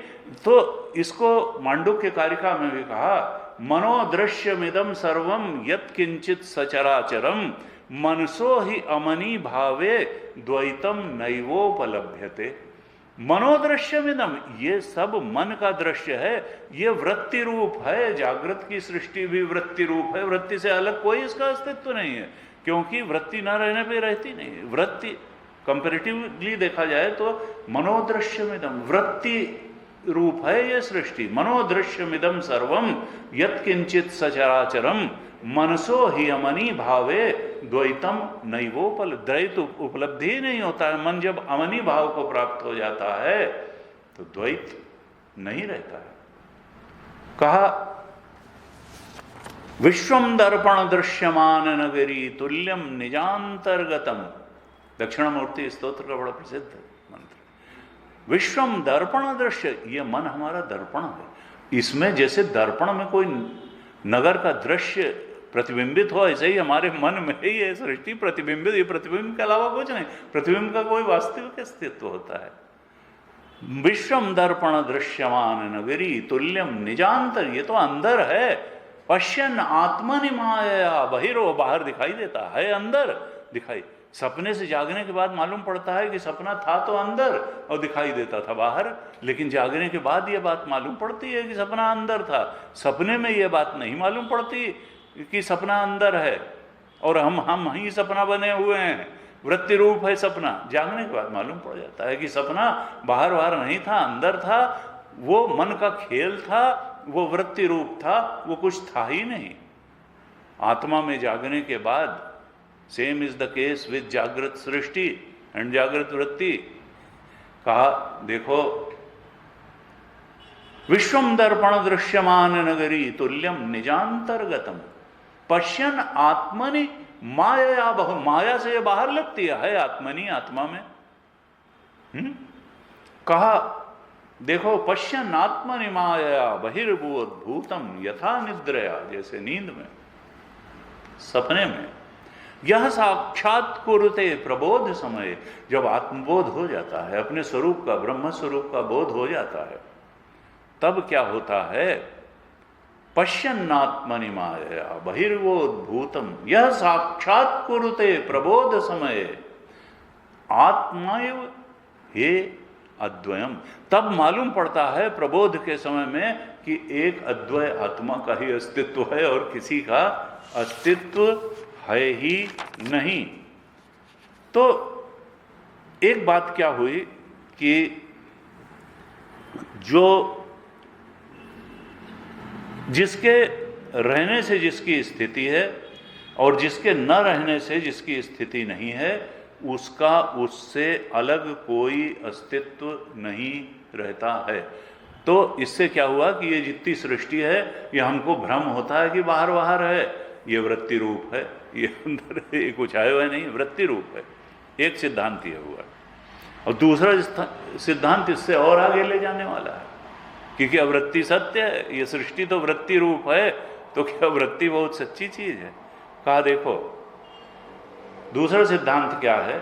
तो इसको मांडुक्य कारिका में भी कहा, मनोदृश्यमिदं सर्वं यत् किंचित सचराचरम मनसो ही अमनी भावे द्वैतम नैवोपलभ्यते। मनोदृश्यमिदम, ये सब मन का दृश्य है, ये वृत्ति रूप है। जागृत की सृष्टि भी वृत्ति रूप है, वृत्ति से अलग कोई इसका अस्तित्व नहीं है, क्योंकि वृत्ति ना रहने पे रहती नहीं। वृत्ति कंपैरेटिवली देखा जाए तो मनोदृश्यमिदम वृत्ति रूप है ये सृष्टि। मनोदृश्यमिदम सर्वम यत् किंचित सचराचरम मनसो ही अमनी भावे द्वैतम नैवोपल। द्वैत उपलब्धि ही नहीं होता है। मन जब अमनी भाव को प्राप्त हो जाता है तो द्वैत नहीं रहता है। कहा विश्वम दर्पण दृश्यमान नगरी तुल्यम निजांतर्गतम। दक्षिणामूर्ति स्तोत्र का बड़ा प्रसिद्ध मंत्र। विश्वम दर्पण दृश्य, ये मन हमारा दर्पण है। इसमें जैसे दर्पण में कोई नगर का दृश्य प्रतिबिंबित हो, ऐसे ही हमारे मन में ही ये सृष्टि प्रतिबिंबित, ये प्रतिबिंब के अलावा कुछ नहीं, प्रतिबिंब का कोई वास्तविक अस्तित्व होता है। विश्वम दर्पण दृश्यमान नगरी तुल्यम निजांतर, ये तो अंदर है। पश्यन आत्मनि माया बहिरो, बाहर दिखाई देता है, अंदर दिखाई। सपने से जागने के बाद मालूम पड़ता है कि सपना था तो अंदर और दिखाई देता था बाहर, लेकिन जागने के बाद ये बात मालूम पड़ती है कि सपना अंदर था। सपने में ये बात नहीं मालूम पड़ती कि सपना अंदर है और हम ही सपना बने हुए हैं, वृत्ति रूप है सपना। जागने के बाद मालूम पड़ जाता है कि सपना बाहर नहीं था, अंदर था, वो मन का खेल था, वो वृत्ति रूप था, वो कुछ था ही नहीं। आत्मा में जागने के बाद same is the case with जागृत सृष्टि एंड जागृत वृत्ति। कहा देखो विश्वम दर्पण दृश्यमान नगरी तुल्यम निजांतर्गतम पश्यन आत्मनि माया बहु, माया से ये बाहर लगती है आत्मनि, आत्मा में। कहा देखो पश्यन आत्मनि माया बहिर्भूतम यथा निद्रया, जैसे नींद में, सपने में। यह साक्षात कुरुते प्रबोध समय, जब आत्मबोध हो जाता है, अपने स्वरूप का, ब्रह्म स्वरूप का बोध हो जाता है, तब क्या होता है? पश्यन्नात्मनि माया बहिर्वोद्भूतम यह साक्षात कुरुते प्रबोध समय आत्माएव हे अद्वयम। तब मालूम पड़ता है प्रबोध के समय में कि एक अद्वय आत्मा का ही अस्तित्व है और किसी का अस्तित्व है ही नहीं। तो एक बात क्या हुई कि जो जिसके रहने से जिसकी स्थिति है और जिसके न रहने से जिसकी स्थिति नहीं है, उसका उससे अलग कोई अस्तित्व नहीं रहता है। तो इससे क्या हुआ कि ये जितनी सृष्टि है ये हमको भ्रम होता है कि बाहर बाहर है, ये वृत्ति रूप है, ये अंदर ये कुछ आया हुआ नहीं, वृत्ति रूप है। एक सिद्धांत ये हुआ, और दूसरा सिद्धांत इससे और आगे ले जाने वाला है, क्योंकि अवृत्ति सत्य है, ये सृष्टि तो वृत्ति रूप है, तो क्या वृत्ति बहुत सच्ची चीज है? कहा देखो दूसरा सिद्धांत क्या है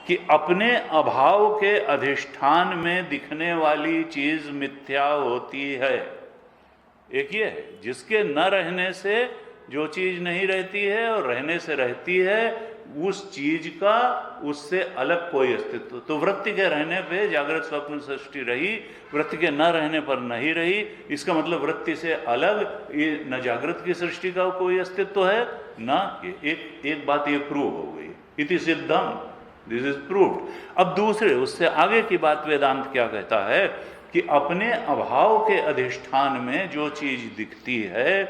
कि अपने अभाव के अधिष्ठान में दिखने वाली चीज मिथ्या होती है। एक ये है जिसके न रहने से जो चीज नहीं रहती है और रहने से रहती है, उस चीज का उससे अलग कोई अस्तित्व। तो वृत्ति के रहने पे जागृत स्वप्न सृष्टि रही, वृत्ति के न रहने पर नहीं रही। इसका मतलब वृत्ति से अलग ये न जागृत की सृष्टि का कोई अस्तित्व है न ये। एक बात ये प्रूव हो गई, इति सिद्धम, दिस इज प्रूव्ड। अब दूसरे उससे आगे की बात वेदांत क्या कहता है कि अपने अभाव के अधिष्ठान में जो चीज दिखती है,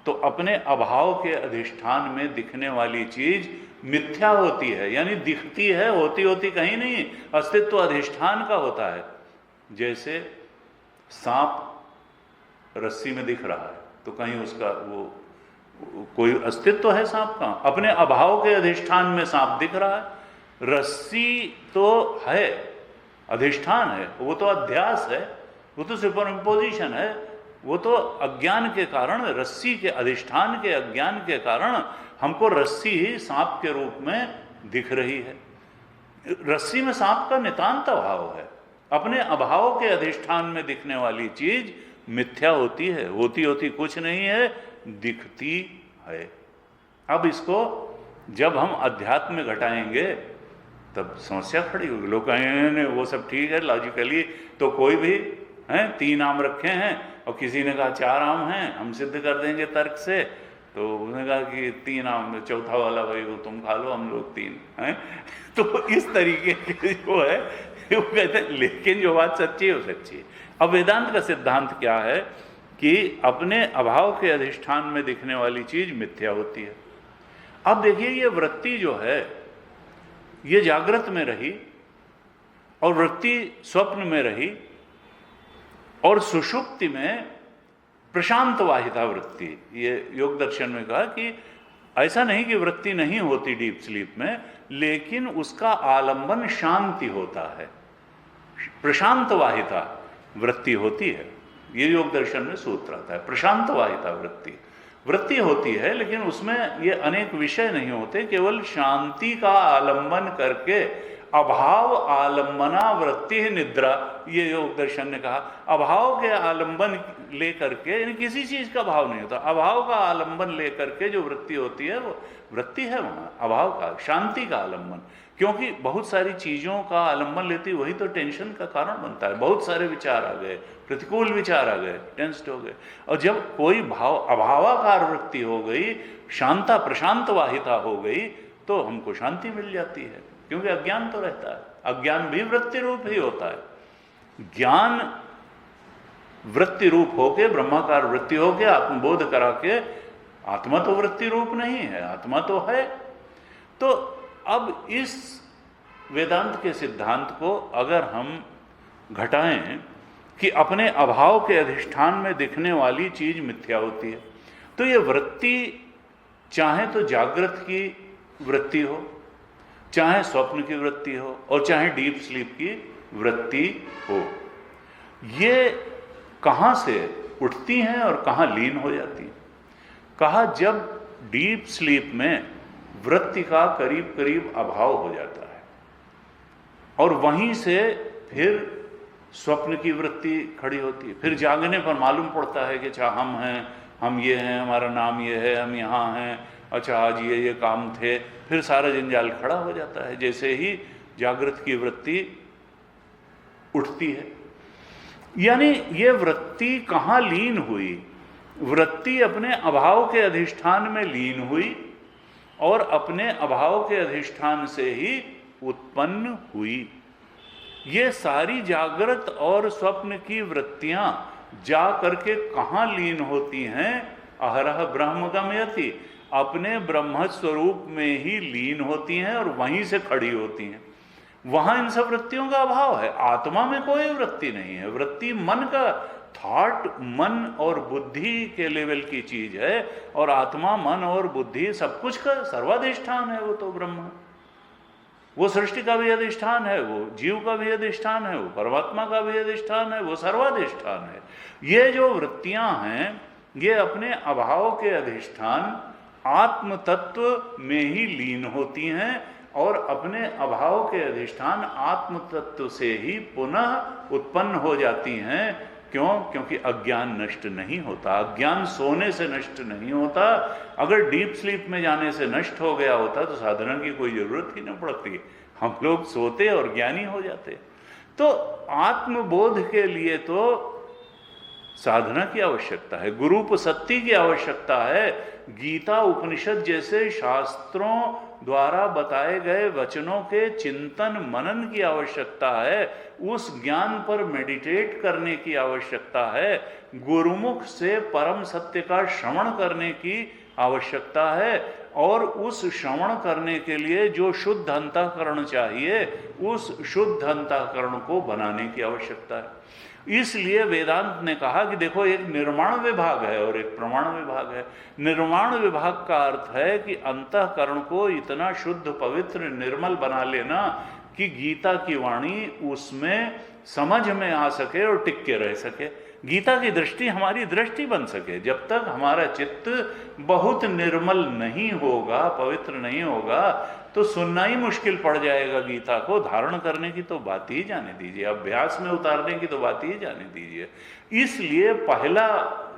तो अपने अभाव के अधिष्ठान में दिखने वाली चीज मिथ्या होती है, यानी दिखती है, होती कहीं नहीं, अस्तित्व अधिष्ठान का होता है। जैसे सांप रस्सी में दिख रहा है तो कहीं उसका वो कोई अस्तित्व है सांप का? अपने अभाव के अधिष्ठान में सांप दिख रहा है। रस्सी तो है, अधिष्ठान है, वो तो अध्यास है, वो तो सुपर इम्पोजिशन है, वो तो अज्ञान के कारण, रस्सी के अधिष्ठान के अज्ञान के कारण हमको रस्सी ही सांप के रूप में दिख रही है। रस्सी में सांप का नितांत अभाव है। अपने अभाव के अधिष्ठान में दिखने वाली चीज मिथ्या होती है, होती कुछ नहीं है, दिखती है। अब इसको जब हम अध्यात्म में घटाएंगे तब समस्या खड़ी होगी। लोग कहेंगे वो सब ठीक है लॉजिकली, तो कोई भी हैं 3 आम रखे हैं और किसी ने कहा 4 आम हैं, हम सिद्ध कर देंगे तर्क से। तो उसने कहा कि 3 आम, चौथा वाला भाई वो तुम खा लो, हम लोग 3 हैं। तो इस तरीके के जो है वो कहते हैं, लेकिन जो बात सच्ची है वो सच्ची है। अब वेदांत का सिद्धांत क्या है कि अपने अभाव के अधिष्ठान में दिखने वाली चीज मिथ्या होती है। अब देखिए ये वृत्ति जो है ये जागृत में रही और वृत्ति स्वप्न में रही और सुषुप्ति में प्रशांत वाहिता वृत्ति। ये योग दर्शन में कहा कि ऐसा नहीं कि वृत्ति नहीं होती डीप स्लीप में, लेकिन उसका आलंबन शांति होता है, प्रशांत वाहिता वृत्ति होती है। ये योग दर्शन में सूत्र आता है, प्रशांत वाहिता वृत्ति होती है, लेकिन उसमें ये अनेक विषय नहीं होते, केवल शांति का आलंबन करके अभाव आलंबना वृत्ति है निद्रा। ये योग दर्शन ने कहा अभाव के आलंबन लेकर के, यानी किसी चीज का भाव नहीं होता, अभाव का आलंबन लेकर के जो वृत्ति होती है वो वृत्ति है वहां, अभाव का, शांति का आलंबन। क्योंकि बहुत सारी चीजों का आलंबन लेती वही तो टेंशन का कारण बनता है। बहुत सारे विचार आ गए, प्रतिकूल विचार आ गए, टेंस्ड हो गए, और जब कोई भाव अभावाकार वृत्ति हो गई, शांता प्रशांत वाहिता हो गई, तो हमको शांति मिल जाती है। क्योंकि अज्ञान तो रहता है, अज्ञान भी वृत्ति रूप ही होता है। ज्ञान वृत्ति रूप होके, ब्रह्माकार वृत्ति होके आत्मबोध करा के, आत्मा तो वृत्ति रूप नहीं है, आत्मा तो है। तो अब इस वेदांत के सिद्धांत को अगर हम घटाएं कि अपने अभाव के अधिष्ठान में दिखने वाली चीज मिथ्या होती है, तो ये वृत्ति चाहे तो जागृत की वृत्ति हो, चाहे स्वप्न की वृत्ति हो, और चाहे डीप स्लीप की वृत्ति हो, ये कहाँ से उठती हैं और कहाँ लीन हो जाती हैं? कहा जब डीप स्लीप में वृत्ति का करीब करीब अभाव हो जाता है और वहीं से फिर स्वप्न की वृत्ति खड़ी होती है। फिर जागने पर मालूम पड़ता है कि अच्छा हम हैं, हम ये हैं, हमारा नाम ये है, हम यहाँ हैं, अच्छा आज ये काम थे। फिर सारा जंजाल खड़ा हो जाता है जैसे ही जागृत की वृत्ति उठती है। यानी ये वृत्ति कहाँ लीन हुई? वृत्ति अपने अभाव के अधिष्ठान में लीन हुई और अपने अभाव के अधिष्ठान से ही उत्पन्न हुई। ये सारी जागृत और स्वप्न की वृत्तियां जा करके कहाँ लीन होती हैं? अहरह ब्रह्म गमयति, अपने ब्रह्म स्वरूप में ही लीन होती हैं और वहीं से खड़ी होती हैं। वहां इन सब वृत्तियों का अभाव है। आत्मा में कोई वृत्ति नहीं है। वृत्ति मन का, थॉट मन और बुद्धि के लेवल की चीज है, और आत्मा मन और बुद्धि सब कुछ का सर्वाधिष्ठान है। वो तो ब्रह्म, वो सृष्टि का भी अधिष्ठान है, वो जीव का भी अधिष्ठान है, वो परमात्मा का भी अधिष्ठान है, वो सर्वाधिष्ठान है। ये जो वृत्तियां हैं ये अपने अभाव के अधिष्ठान आत्म तत्व में ही लीन होती हैं और अपने अभाव के अधिष्ठान आत्म तत्व से ही पुनः उत्पन्न हो जाती हैं। क्यों? क्योंकि अज्ञान नष्ट नहीं होता। अज्ञान सोने से नष्ट नहीं होता। अगर डीप स्लीप में जाने से नष्ट हो गया होता तो साधना की कोई जरूरत ही नहीं पड़ती। हम लोग सोते और ज्ञानी हो जाते। तो आत्मबोध के लिए तो साधना की आवश्यकता है, गुरूपसत्ति की आवश्यकता है। गीता उपनिषद जैसे शास्त्रों द्वारा बताए गए वचनों के चिंतन मनन की आवश्यकता है। उस ज्ञान पर मेडिटेट करने की आवश्यकता है। गुरुमुख से परम सत्य का श्रवण करने की आवश्यकता है। और उस श्रवण करने के लिए जो शुद्ध अंतःकरण चाहिए, उस शुद्ध अंतःकरण को बनाने की आवश्यकता है। इसलिए वेदांत ने कहा कि देखो, एक निर्माण विभाग है और एक प्रमाण विभाग है। निर्माण विभाग का अर्थ है कि अंतःकरण को इतना शुद्ध पवित्र निर्मल बना लेना कि गीता की वाणी उसमें समझ में आ सके और टिक के रह सके। गीता की दृष्टि हमारी दृष्टि बन सके। जब तक हमारा चित्त बहुत निर्मल नहीं होगा, पवित्र नहीं होगा, तो सुनना ही मुश्किल पड़ जाएगा। गीता को धारण करने की तो बात ही जाने दीजिए, अभ्यास में उतारने की तो बात ही जाने दीजिए। इसलिए पहला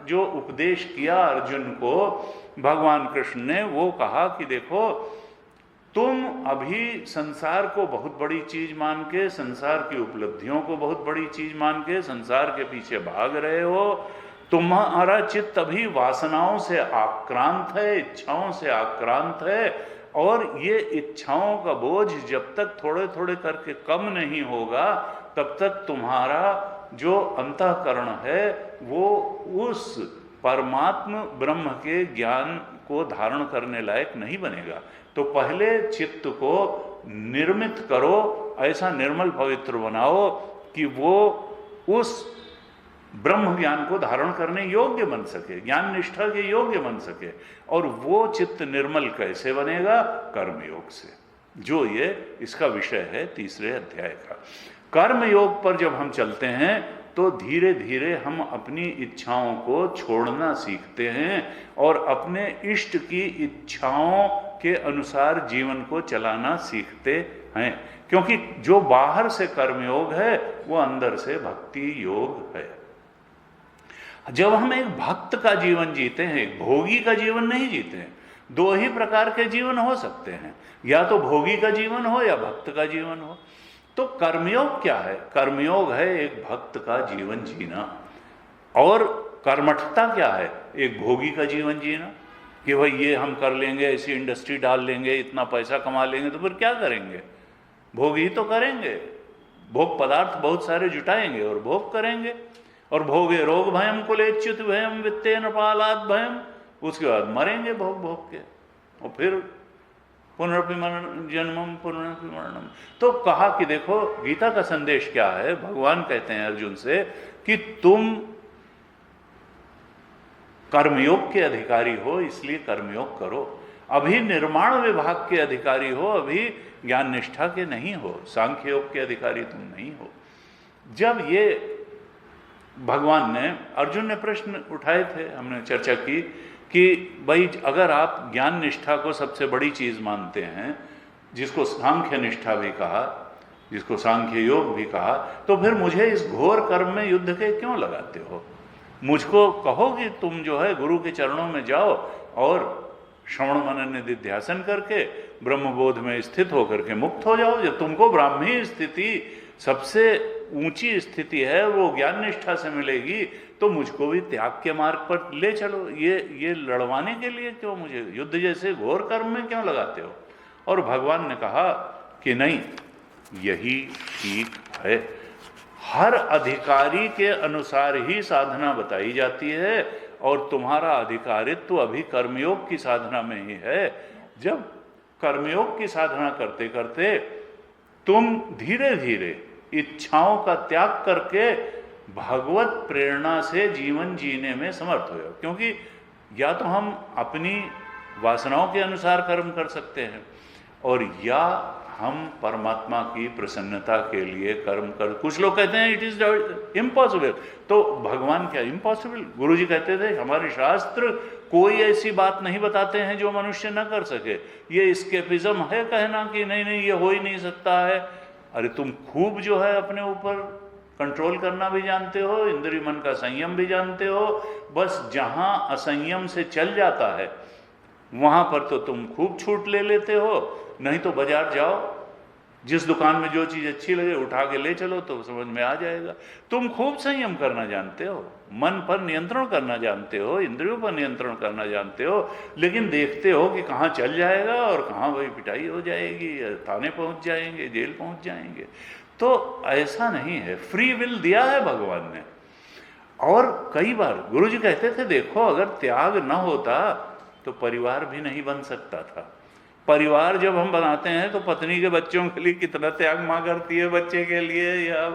जो उपदेश किया अर्जुन को भगवान कृष्ण ने, वो कहा कि देखो, तुम अभी संसार को बहुत बड़ी चीज मान के, संसार की उपलब्धियों को बहुत बड़ी चीज मान के संसार के पीछे भाग रहे हो। तुम्हारा चित्त अभी वासनाओं से आक्रांत है, इच्छाओं से आक्रांत है, और ये इच्छाओं का बोझ जब तक थोड़े थोड़े करके कम नहीं होगा, तब तक तुम्हारा जो अंतःकरण है वो उस परमात्म ब्रह्म के ज्ञान को धारण करने लायक नहीं बनेगा। तो पहले चित्त को निर्मित करो, ऐसा निर्मल पवित्र बनाओ कि वो उस ब्रह्म ज्ञान को धारण करने योग्य बन सके, ज्ञान निष्ठा के योग्य बन सके। और वो चित्त निर्मल कैसे बनेगा? कर्मयोग से, जो ये इसका विषय है तीसरे अध्याय का। कर्मयोग पर जब हम चलते हैं तो धीरे धीरे हम अपनी इच्छाओं को छोड़ना सीखते हैं और अपने इष्ट की इच्छाओं के अनुसार जीवन को चलाना सीखते हैं। क्योंकि जो बाहर से कर्मयोग है वो अंदर से भक्ति योग है। जब हम एक भक्त का जीवन जीते हैं, एक भोगी का जीवन नहीं जीते हैं। दो ही प्रकार के जीवन हो सकते हैं, या तो भोगी का जीवन हो या भक्त का जीवन हो। तो कर्मयोग क्या है? कर्मयोग है एक भक्त का जीवन जीना। और कर्मठता क्या है? एक भोगी का जीवन जीना, कि भाई ये हम कर लेंगे, ऐसी इंडस्ट्री डाल लेंगे, इतना पैसा कमा लेंगे, तो फिर क्या करेंगे? भोग ही तो करेंगे। भोग पदार्थ बहुत सारे जुटाएंगे और भोग करेंगे। और भोगे रोग भयम कुलेच्युत भयम वित्तेन पालाद भयम, उसके बाद मरेंगे भोग भोग के, और फिर पुनरपि जन्मम पुनरपि मरणम। तो कहा कि देखो, गीता का संदेश क्या है? भगवान कहते हैं अर्जुन से कि तुम कर्मयोग के अधिकारी हो, इसलिए कर्मयोग करो। अभी निर्माण विभाग के अधिकारी हो, अभी ज्ञान निष्ठा के नहीं हो, सांख्य योग के अधिकारी तुम नहीं हो। जब ये भगवान ने, अर्जुन ने प्रश्न उठाए थे, हमने चर्चा की कि भाई अगर आप ज्ञान निष्ठा को सबसे बड़ी चीज मानते हैं, जिसको सांख्य निष्ठा भी कहा, जिसको सांख्य योग भी कहा, तो फिर मुझे इस घोर कर्म में युद्ध के क्यों लगाते हो? मुझको कहो कि तुम जो है गुरु के चरणों में जाओ और श्रवण मनन निधिध्यासन करके ब्रह्मबोध में स्थित होकर के मुक्त हो जाओ। जब तुमको ब्राह्मी स्थिति, सबसे ऊंची स्थिति है, वो ज्ञान निष्ठा से मिलेगी, तो मुझको भी त्याग के मार्ग पर ले चलो। ये लड़वाने के लिए क्यों मुझे युद्ध जैसे घोर कर्म में क्यों लगाते हो? और भगवान ने कहा कि नहीं, यही ठीक है। हर अधिकारी के अनुसार ही साधना बताई जाती है, और तुम्हारा अधिकारित्व अभी कर्मयोग की साधना में ही है। जब कर्मयोग की साधना करते करते तुम धीरे धीरे इच्छाओं का त्याग करके भगवत प्रेरणा से जीवन जीने में समर्थ हो, क्योंकि या तो हम अपनी वासनाओं के अनुसार कर्म कर सकते हैं, और या हम परमात्मा की प्रसन्नता के लिए कर्म कर। कुछ लोग कहते हैं इट इज इम्पॉसिबल, तो भगवान क्या इम्पॉसिबल? गुरु जी कहते थे हमारे शास्त्र कोई ऐसी बात नहीं बताते हैं जो मनुष्य न कर सके। ये स्केपिज्म है कहना कि नहीं नहीं ये हो ही नहीं सकता है। अरे तुम खूब जो है अपने ऊपर कंट्रोल करना भी जानते हो, इंद्रिय मन का संयम भी जानते हो, बस जहां असंयम से चल जाता है वहां पर तो तुम खूब छूट ले लेते हो। नहीं तो बाजार जाओ, जिस दुकान में जो चीज अच्छी लगे उठा के ले चलो तो समझ में आ जाएगा। तुम खूब संयम करना जानते हो, मन पर नियंत्रण करना जानते हो, इंद्रियों पर नियंत्रण करना जानते हो, लेकिन देखते हो कि कहाँ चल जाएगा और कहाँ वही पिटाई हो जाएगी, थाने पहुंच जाएंगे, जेल पहुंच जाएंगे। तो ऐसा नहीं है, फ्री विल दिया है भगवान ने। और कई बार गुरु जी कहते थे देखो अगर त्याग न होता तो परिवार भी नहीं बन सकता था। परिवार जब हम बनाते हैं तो पत्नी के बच्चों के लिए कितना त्याग माँ करती है बच्चे के लिए, या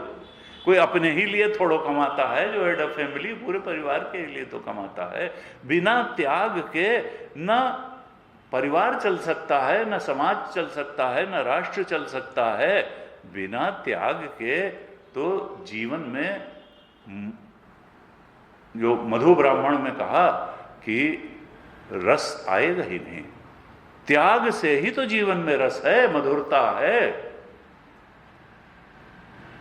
कोई अपने ही लिए थोड़ा कमाता है जो हेड ऑफ फैमिली, पूरे परिवार के लिए तो कमाता है। बिना त्याग के न परिवार चल सकता है, न समाज चल सकता है, न राष्ट्र चल सकता है। बिना त्याग के तो जीवन में जो मधु ब्राह्मण में कहा कि रस आएगा ही नहीं। त्याग से ही तो जीवन में रस है, मधुरता है,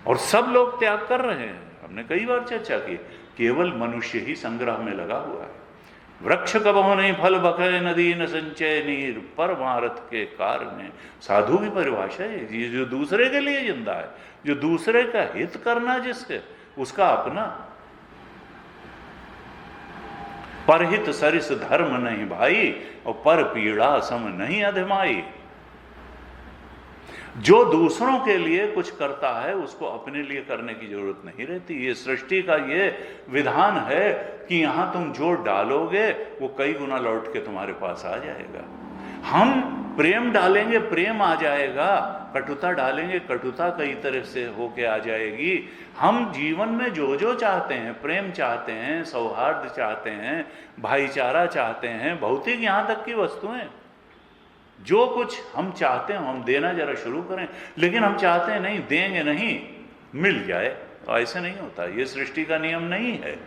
और सब लोग त्याग कर रहे हैं। हमने कई बार चर्चा की, केवल मनुष्य ही संग्रह में लगा हुआ है। वृक्ष कबहु नहीं फल बखे, नदी न संचय नीर, परमारथ के कारण। साधु की परिभाषा है जो दूसरे के लिए जिंदा है, जो दूसरे का हित करना जिसके, उसका अपना। परहित सरिस धर्म नहीं भाई, और पर पीड़ा सम नहीं अधमाई। जो दूसरों के लिए कुछ करता है उसको अपने लिए करने की जरूरत नहीं रहती। ये सृष्टि का ये विधान है कि यहां तुम जो डालोगे वो कई गुना लौट के तुम्हारे पास आ जाएगा। हम प्रेम डालेंगे प्रेम आ जाएगा, कटुता डालेंगे कटुता कई तरह से होके आ जाएगी। हम जीवन में जो जो चाहते हैं, प्रेम चाहते हैं, सौहार्द चाहते हैं, भाईचारा चाहते हैं, भौतिक यहाँ तक की वस्तुएं, जो कुछ हम चाहते हैं हम देना जरा शुरू करें। लेकिन हम चाहते हैं नहीं, देंगे नहीं, मिल जाए, तो ऐसे नहीं होता। ये सृष्टि का नियम नहीं है।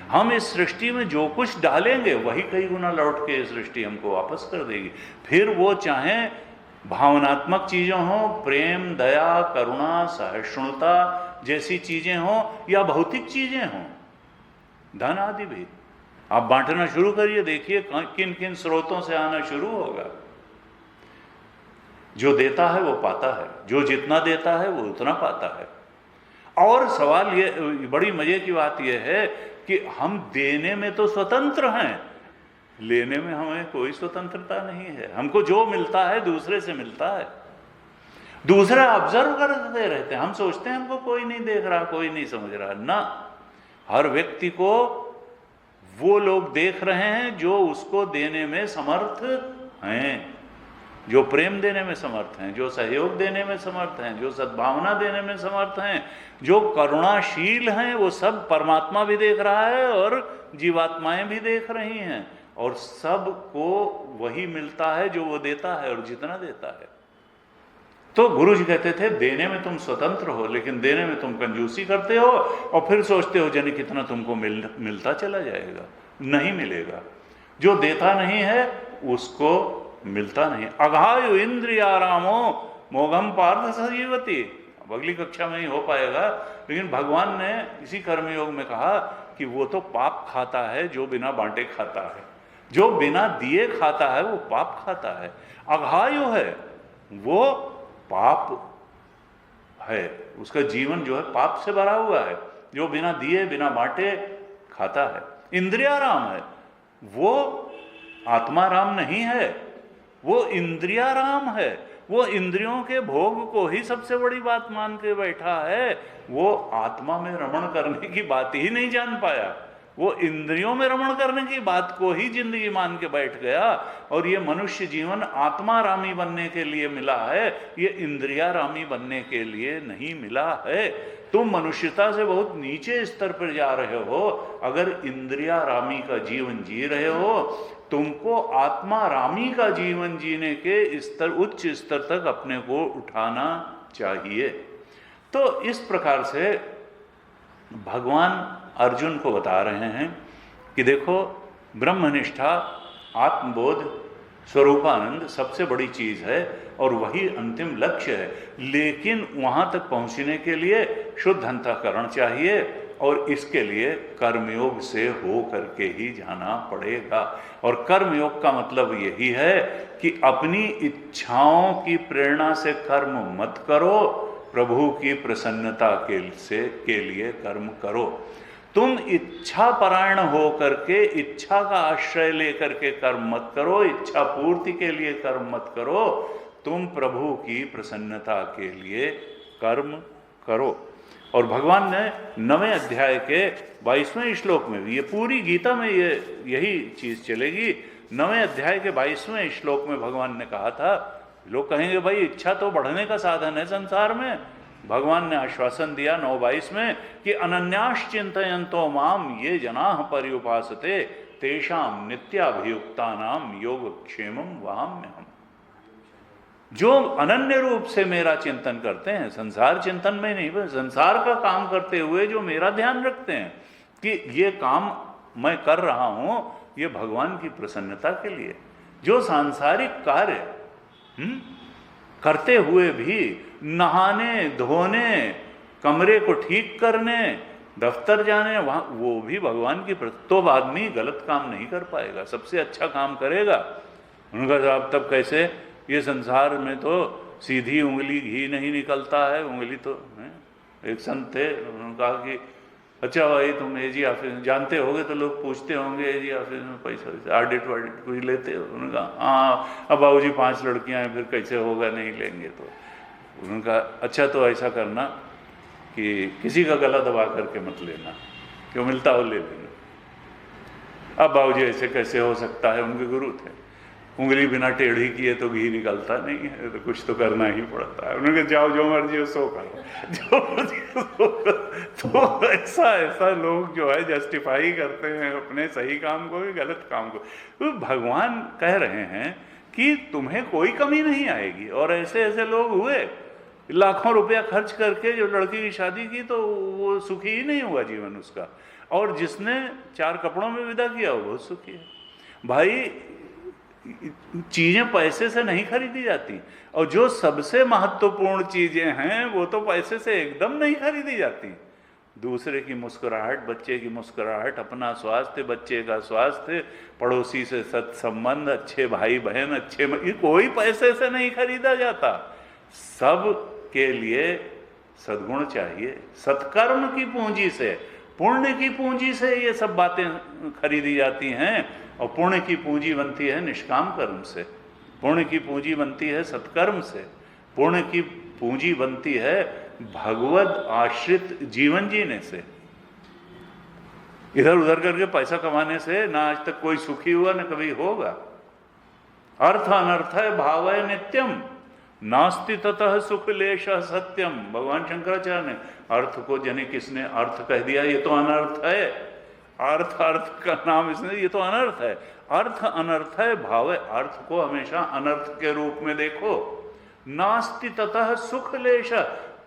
हम इस सृष्टि में जो कुछ डालेंगे वही कई गुना लौट के सृष्टि हमको वापस कर देगी। फिर वो चाहे भावनात्मक चीजें हों, प्रेम, दया, करुणा, सहिष्णुता जैसी चीजें हों, या भौतिक चीजें हों, धन आदि भी। आप बांटना शुरू करिए, देखिए किन किन स्रोतों से आना शुरू होगा। जो देता है वो पाता है, जो जितना देता है वो उतना पाता है। और सवाल ये, बड़ी मजे की बात यह है कि हम देने में तो स्वतंत्र हैं, लेने में हमें कोई स्वतंत्रता नहीं है। हमको जो मिलता है दूसरे से मिलता है। दूसरा ऑब्जर्व करते रहते हैं, हम सोचते हैं हमको कोई नहीं देख रहा, कोई नहीं समझ रहा। ना, हर व्यक्ति को वो लोग देख रहे हैं जो उसको देने में समर्थ हैं, जो प्रेम देने में समर्थ हैं, जो सहयोग देने में समर्थ हैं, जो सद्भावना देने में समर्थ हैं, जो करुणाशील हैं। वो सब परमात्मा भी देख रहा है और जीवात्माएं भी देख रही हैं, और सबको वही मिलता है जो वो देता है और जितना देता है। तो गुरु जी कहते थे देने में तुम स्वतंत्र हो, लेकिन देने में तुम कंजूसी करते हो और फिर सोचते हो जनी कितना तुमको मिलता चला जाएगा। नहीं मिलेगा। जो देता नहीं है उसको मिलता नहीं। अघायु इंद्रियारामो मोघम पार्थ सजीवती। अब अगली कक्षा में ही हो पाएगा, लेकिन भगवान ने इसी कर्मयोग में कहा कि वो तो पाप खाता है जो बिना बांटे खाता है, जो बिना दिए खाता है वो पाप खाता है। अघायु है वो पाप है, उसका जीवन जो है पाप से भरा हुआ है, जो बिना दिए बिना बांटे खाता है। इंद्रियाराम है वो आत्माराम नहीं है, वो इंद्रियाराम है, वो इंद्रियों के भोग को ही सबसे बड़ी बात मान के बैठा है, वो आत्मा में रमण करने की बात ही नहीं जान पाया। वो इंद्रियों में रमण करने की बात को ही जिंदगी मान के बैठ गया। और ये मनुष्य जीवन आत्मारामी बनने के लिए मिला है, ये इंद्रियारामी बनने के लिए नहीं मिला है। तुम मनुष्यता से बहुत नीचे स्तर पर जा रहे हो अगर इंद्रियारामी का जीवन जी रहे हो। तुमको आत्मारामी का जीवन जीने के स्तर, उच्च स्तर तक अपने को उठाना चाहिए। तो इस प्रकार से भगवान अर्जुन को बता रहे हैं कि देखो, ब्रह्मनिष्ठा, आत्मबोध, स्वरूपानंद सबसे बड़ी चीज है और वही अंतिम लक्ष्य है। लेकिन वहां तक पहुंचने के लिए शुद्ध अंतःकरण चाहिए और इसके लिए कर्मयोग से हो करके ही जाना पड़ेगा। और कर्मयोग का मतलब यही है कि अपनी इच्छाओं की प्रेरणा से कर्म मत करो, प्रभु की प्रसन्नता के लिए कर्म करो। तुम इच्छा परायण हो करके, इच्छा का आश्रय लेकर के कर्म मत करो, इच्छा पूर्ति के लिए कर्म मत करो, तुम प्रभु की प्रसन्नता के लिए कर्म करो। और भगवान ने 9वें अध्याय के 22वें श्लोक में भी, ये पूरी गीता में यही चीज चलेगी। 9वें अध्याय के 22वें श्लोक में भगवान ने कहा था, लोग कहेंगे भाई इच्छा तो बढ़ने का साधन है संसार में। भगवान ने आश्वासन दिया 9:22 में कि अनन्यास चिंतयन्तो माम ये जनाः पर्युपासते तेषां नित्याभियुक्तानां योगक्षेमं वहाम्यहम्। जो अनन्य रूप से मेरा चिंतन करते हैं, संसार चिंतन में नहीं, संसार का काम करते हुए जो मेरा ध्यान रखते हैं कि ये काम मैं कर रहा हूं ये भगवान की प्रसन्नता के लिए, जो सांसारिक कार्य करते हुए भी नहाने धोने, कमरे को ठीक करने, दफ्तर जाने, वहां वो भी भगवान की तो आदमी गलत काम नहीं कर पाएगा, सबसे अच्छा काम करेगा। उनका जवाब तब कैसे, ये संसार में तो सीधी उंगली घी नहीं निकलता है, उंगली तो है। एक संत थे, उन्होंने कहा कि अच्छा भाई तुम एजी ऑफिस जानते होगे तो लोग पूछते होंगे एजी ऑफिस में पैसा ऑडिट वाडिट कुछ लेते हो? उन्होंने कहा हाँ, अब बाबूजी 5 लड़कियां हैं फिर कैसे होगा, नहीं लेंगे। तो उन्होंने कहा अच्छा तो ऐसा करना कि किसी का गला दबा करके मत लेना, क्यों मिलता हो ले लेना। अब बाबूजी ऐसे कैसे हो सकता है, उनके गुरु थे, उंगली बिना टेढ़ी किए तो घी निकलता नहीं है, तो कुछ तो करना ही पड़ता है। उन्होंने कहा जाओ जो मर्जी हो सो करो, जो मर्जी हो सो करो। तो ऐसा लोग जो है जस्टिफाई करते हैं अपने सही काम को भी गलत काम को। तो भगवान कह रहे हैं कि तुम्हें कोई कमी नहीं आएगी। और ऐसे ऐसे लोग हुए लाखों रुपया खर्च करके जो लड़की की शादी की तो वो सुखी ही नहीं हुआ जीवन उसका, और जिसने 4 कपड़ों में विदा किया वो बहुत सुखी है। भाई चीजें पैसे से नहीं खरीदी जाती, और जो सबसे महत्वपूर्ण चीजें हैं वो तो पैसे से एकदम नहीं खरीदी जाती। दूसरे की मुस्कुराहट, बच्चे की मुस्कुराहट, अपना स्वास्थ्य, बच्चे का स्वास्थ्य, पड़ोसी से सत्संबंध, अच्छे भाई बहन, अच्छे ये कोई पैसे से नहीं खरीदा जाता। सब के लिए सद्गुण चाहिए, सत्कर्म की पूंजी से, पुण्य की पूंजी से ये सब बातें खरीदी जाती हैं। और पुण्य की पूंजी बनती है निष्काम कर्म से, पुण्य की पूंजी बनती है सत्कर्म से, पुण्य की पूंजी बनती है भगवत आश्रित जीवन जीने से। इधर उधर करके पैसा कमाने से ना आज तक कोई सुखी हुआ ना कभी होगा। अर्थ अनर्थ है भाव है नित्यम, नास्ति ततः सुख लेश सत्यम। भगवान शंकराचार्य ने अर्थ को जने किसने अर्थ कह दिया, ये तो अनर्थ है। अर्थ का नाम इसने, ये तो अनर्थ है। अर्थ अनर्थ है भाव है, अर्थ को हमेशा अनर्थ के रूप में देखो। नास्ति ततः सुख लेश,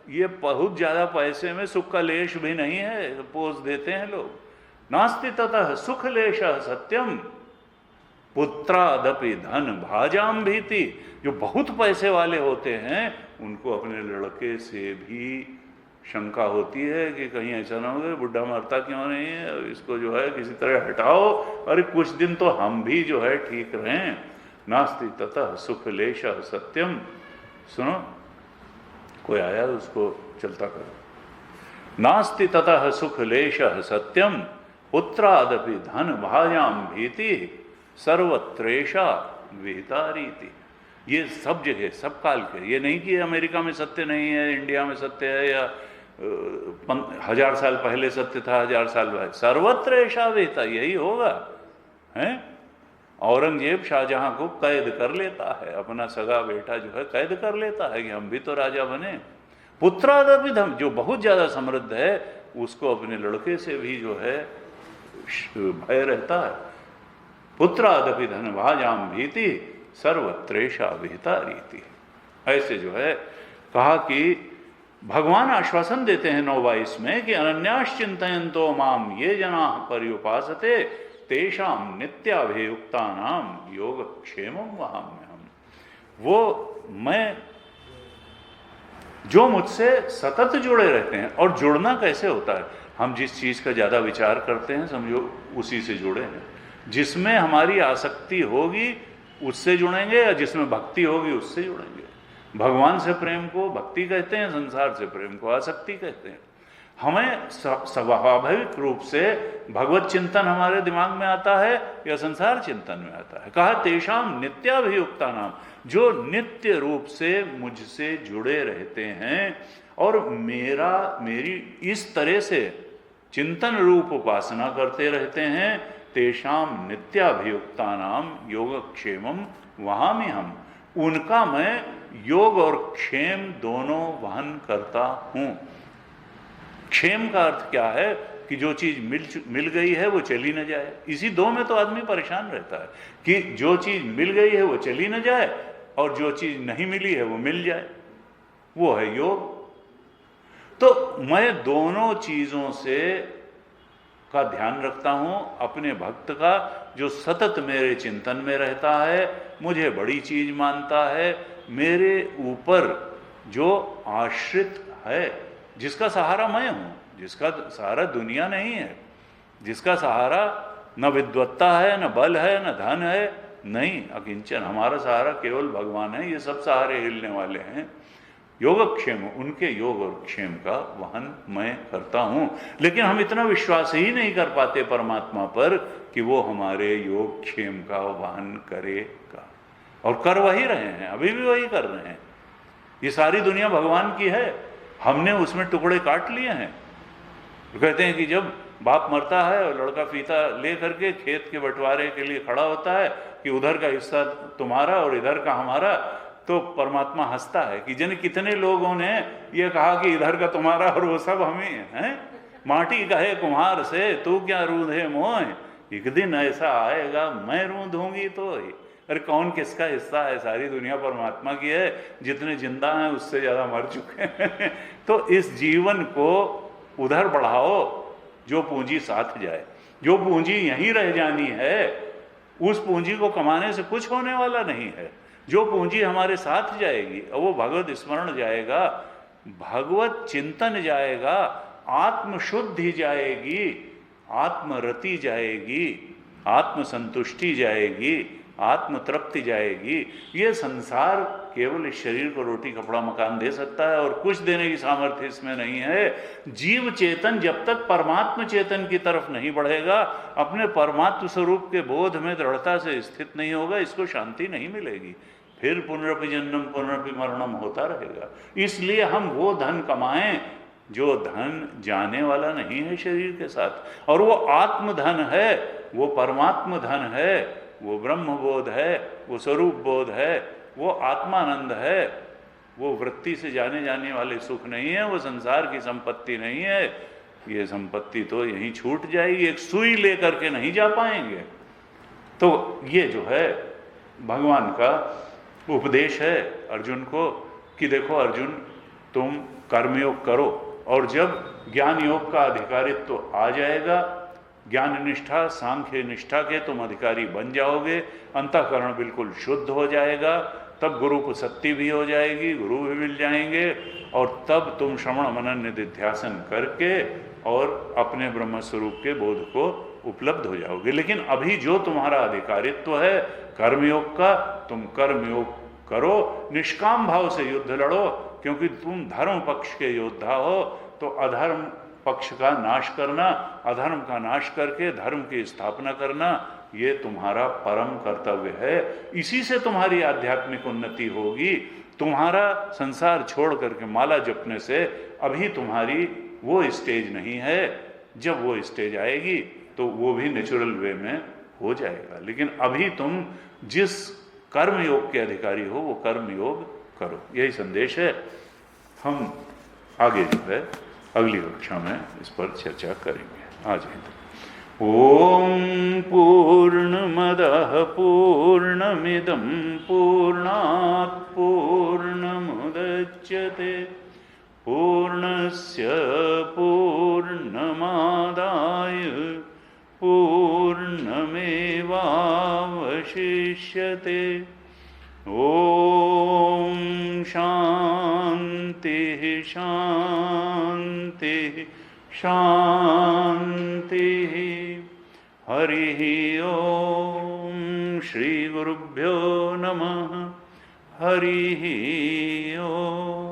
ये बहुत ज्यादा पैसे में सुख का लेश भी नहीं है, पोज देते हैं लोग। नास्ति ततः सुख लेश सत्यम, पुत्रादपि धन भाजाम भीति। जो बहुत पैसे वाले होते हैं उनको अपने लड़के से भी शंका होती है कि कहीं ऐसा ना हो बुढ़ा मरता क्यों नहीं है, इसको जो है किसी तरह हटाओ, अरे कुछ दिन तो हम भी जो है ठीक रहें। नास्ति ततः सुख लेश सत्यम। सुनो, कोई आया उसको चलता करो। नास्ति ततः सुख लेश सत्यम, पुत्रादपि धन भाजाम भीति, सर्वत्रेषा विहिता रीति। ये सब जगह, सब काल के। ये नहीं कि अमेरिका में सत्य नहीं है, इंडिया में सत्य है, या 1000 साल पहले सत्य था, 1000 साल बाद। सर्वत्र ऐसा वेता, यही होगा है। औरंगजेब शाहजहां को कैद कर लेता है, अपना सगा बेटा जो है कैद कर लेता है कि हम भी तो राजा बने। पुत्रादपि धन, जो बहुत ज्यादा समृद्ध है उसको अपने लड़के से भी जो है भय रहता है। पुत्रादपि धन भाजाम भीति सर्वत्रेषा विहिता रीति। ऐसे जो है कहा कि भगवान आश्वासन देते हैं 9:22 में कि अनन्यास चिंतयन्तो माम ये जना पर्युपासते तेषाम नित्याभियुक्तानाम योगक्षेमं वहाम्यहम्। वो मैं जो मुझसे सतत जुड़े रहते हैं, और जुड़ना कैसे होता है, हम जिस चीज़ का ज़्यादा विचार करते हैं समझो उसी से जुड़े हैं। जिसमें हमारी आसक्ति होगी उससे जुड़ेंगे, या जिसमें भक्ति होगी उससे जुड़ेंगे। भगवान से प्रेम को भक्ति कहते हैं, संसार से प्रेम को आसक्ति कहते हैं। हमें स्वाभाविक रूप से भगवत चिंतन हमारे दिमाग में आता है या संसार चिंतन में आता है। कहा तेषाम नित्याभियुक्ता नाम, जो नित्य रूप से मुझसे जुड़े रहते हैं और मेरी इस तरह से चिंतन रूप उपासना करते रहते हैं, तेषाम नित्याभियुक्ता नाम योगक्षेमम वहामि हम, उनका मैं योग और क्षेम दोनों वहन करता हूं। क्षेम का अर्थ क्या है कि जो चीज मिल गई है वो चली न जाए। इसी दो में तो आदमी परेशान रहता है कि जो चीज मिल गई है वो चली न जाए और जो चीज नहीं मिली है वो मिल जाए, वो है योग। तो मैं दोनों चीजों से का ध्यान रखता हूं। अपने भक्त का जो सतत मेरे चिंतन में रहता है, मुझे बड़ी चीज मानता है, मेरे ऊपर जो आश्रित है, जिसका सहारा मैं हूं, जिसका सहारा दुनिया नहीं है, जिसका सहारा न विद्वत्ता है, न बल है, न धन है, नहीं, अकिंचन। हमारा सहारा केवल भगवान है। ये सब सहारे हिलने वाले हैं। योगक्षेम, उनके योग और क्षेम का वहन मैं करता हूं। लेकिन हम इतना विश्वास ही नहीं कर पाते परमात्मा पर कि वो हमारे योग क्षेम का वहन करेगा, और कर वही रहे हैं, अभी भी वही कर रहे हैं। ये सारी दुनिया भगवान की है, हमने उसमें टुकड़े काट लिए हैं। कहते हैं कि जब बाप मरता है और लड़का फीता ले करके खेत के बंटवारे के लिए खड़ा होता है कि उधर का हिस्सा तुम्हारा और इधर का हमारा, तो परमात्मा हंसता है कि जन कितने लोगों ने ये कहा कि इधर का तुम्हारा और वो सब हमें हैं। माटी कहे कुम्हार से तू क्या रूंधे मोह, एक दिन ऐसा आएगा मैं रूंधूंगी तो। अरे कौन किसका हिस्सा है? सारी दुनिया परमात्मा की है। जितने जिंदा हैं उससे ज्यादा मर चुके हैं। तो इस जीवन को उधर बढ़ाओ जो पूंजी साथ जाए। जो पूंजी यहीं रह जानी है उस पूंजी को कमाने से कुछ होने वाला नहीं है। जो पूंजी हमारे साथ जाएगी वो भगवत स्मरण जाएगा, भगवत चिंतन जाएगा, आत्मशुद्धि जाएगी, आत्मरति जाएगी, आत्मसंतुष्टि जाएगी, आत्मतृप्ति जाएगी। ये संसार केवल इस शरीर को रोटी कपड़ा मकान दे सकता है और कुछ देने की सामर्थ्य इसमें नहीं है। जीव चेतन जब तक परमात्म चेतन की तरफ नहीं बढ़ेगा, अपने परमात्म स्वरूप के बोध में दृढ़ता से स्थित नहीं होगा, इसको शांति नहीं मिलेगी। फिर पुनरपि जन्म पुनरपि मरणम होता रहेगा। इसलिए हम वो धन कमाएं जो धन जाने वाला नहीं है शरीर के साथ, और वो आत्मधन है, वो परमात्म धन है, वो ब्रह्म बोध है, वो स्वरूप बोध है, वो आत्मानंद है। वो वृत्ति से जाने वाले सुख नहीं है, वो संसार की संपत्ति नहीं है। ये संपत्ति तो यहीं छूट जाएगी, एक सुई लेकर के नहीं जा पाएंगे। तो ये जो है भगवान का उपदेश है अर्जुन को कि देखो अर्जुन, तुम कर्मयोग करो, और जब ज्ञान योग का अधिकारित्व आ जाएगा, ज्ञान निष्ठा सांख्य निष्ठा के तुम अधिकारी बन जाओगे, अंतःकरण बिल्कुल शुद्ध हो जाएगा, तब गुरु को सत्य भी हो जाएगी, गुरु भी मिल जाएंगे, और तब तुम श्रवण मनन निधिध्यासन करके और अपने ब्रह्म स्वरूप के बोध को उपलब्ध हो जाओगे। लेकिन अभी जो तुम्हारा अधिकारित्व है कर्मयोग का, तुम कर्मयोग करो, निष्काम भाव से युद्ध लड़ो, क्योंकि तुम धर्म पक्ष के योद्धा हो। तो अधर्म पक्ष का नाश करना, अधर्म का नाश करके धर्म की स्थापना करना, ये तुम्हारा परम कर्तव्य है। इसी से तुम्हारी आध्यात्मिक उन्नति होगी। तुम्हारा संसार छोड़ करके माला जपने से अभी तुम्हारी वो स्टेज नहीं है। जब वो स्टेज आएगी तो वो भी नेचुरल वे में हो जाएगा। लेकिन अभी तुम जिस कर्म योग के अधिकारी हो वो कर्म योग करो। यही संदेश है। हम आगे जो है अगली कक्षा में इस पर चर्चा करेंगे। आज ओम पूर्णमदः पूर्णमिदं पूर्णात् पूर्णमुदच्यते पूर्णस्य पूर्णमादाय पूर्णमेवावशिष्यते। ओम शांति शांति शांति। हरि ओम श्री गुरुभ्यो नमः। हरि ओम।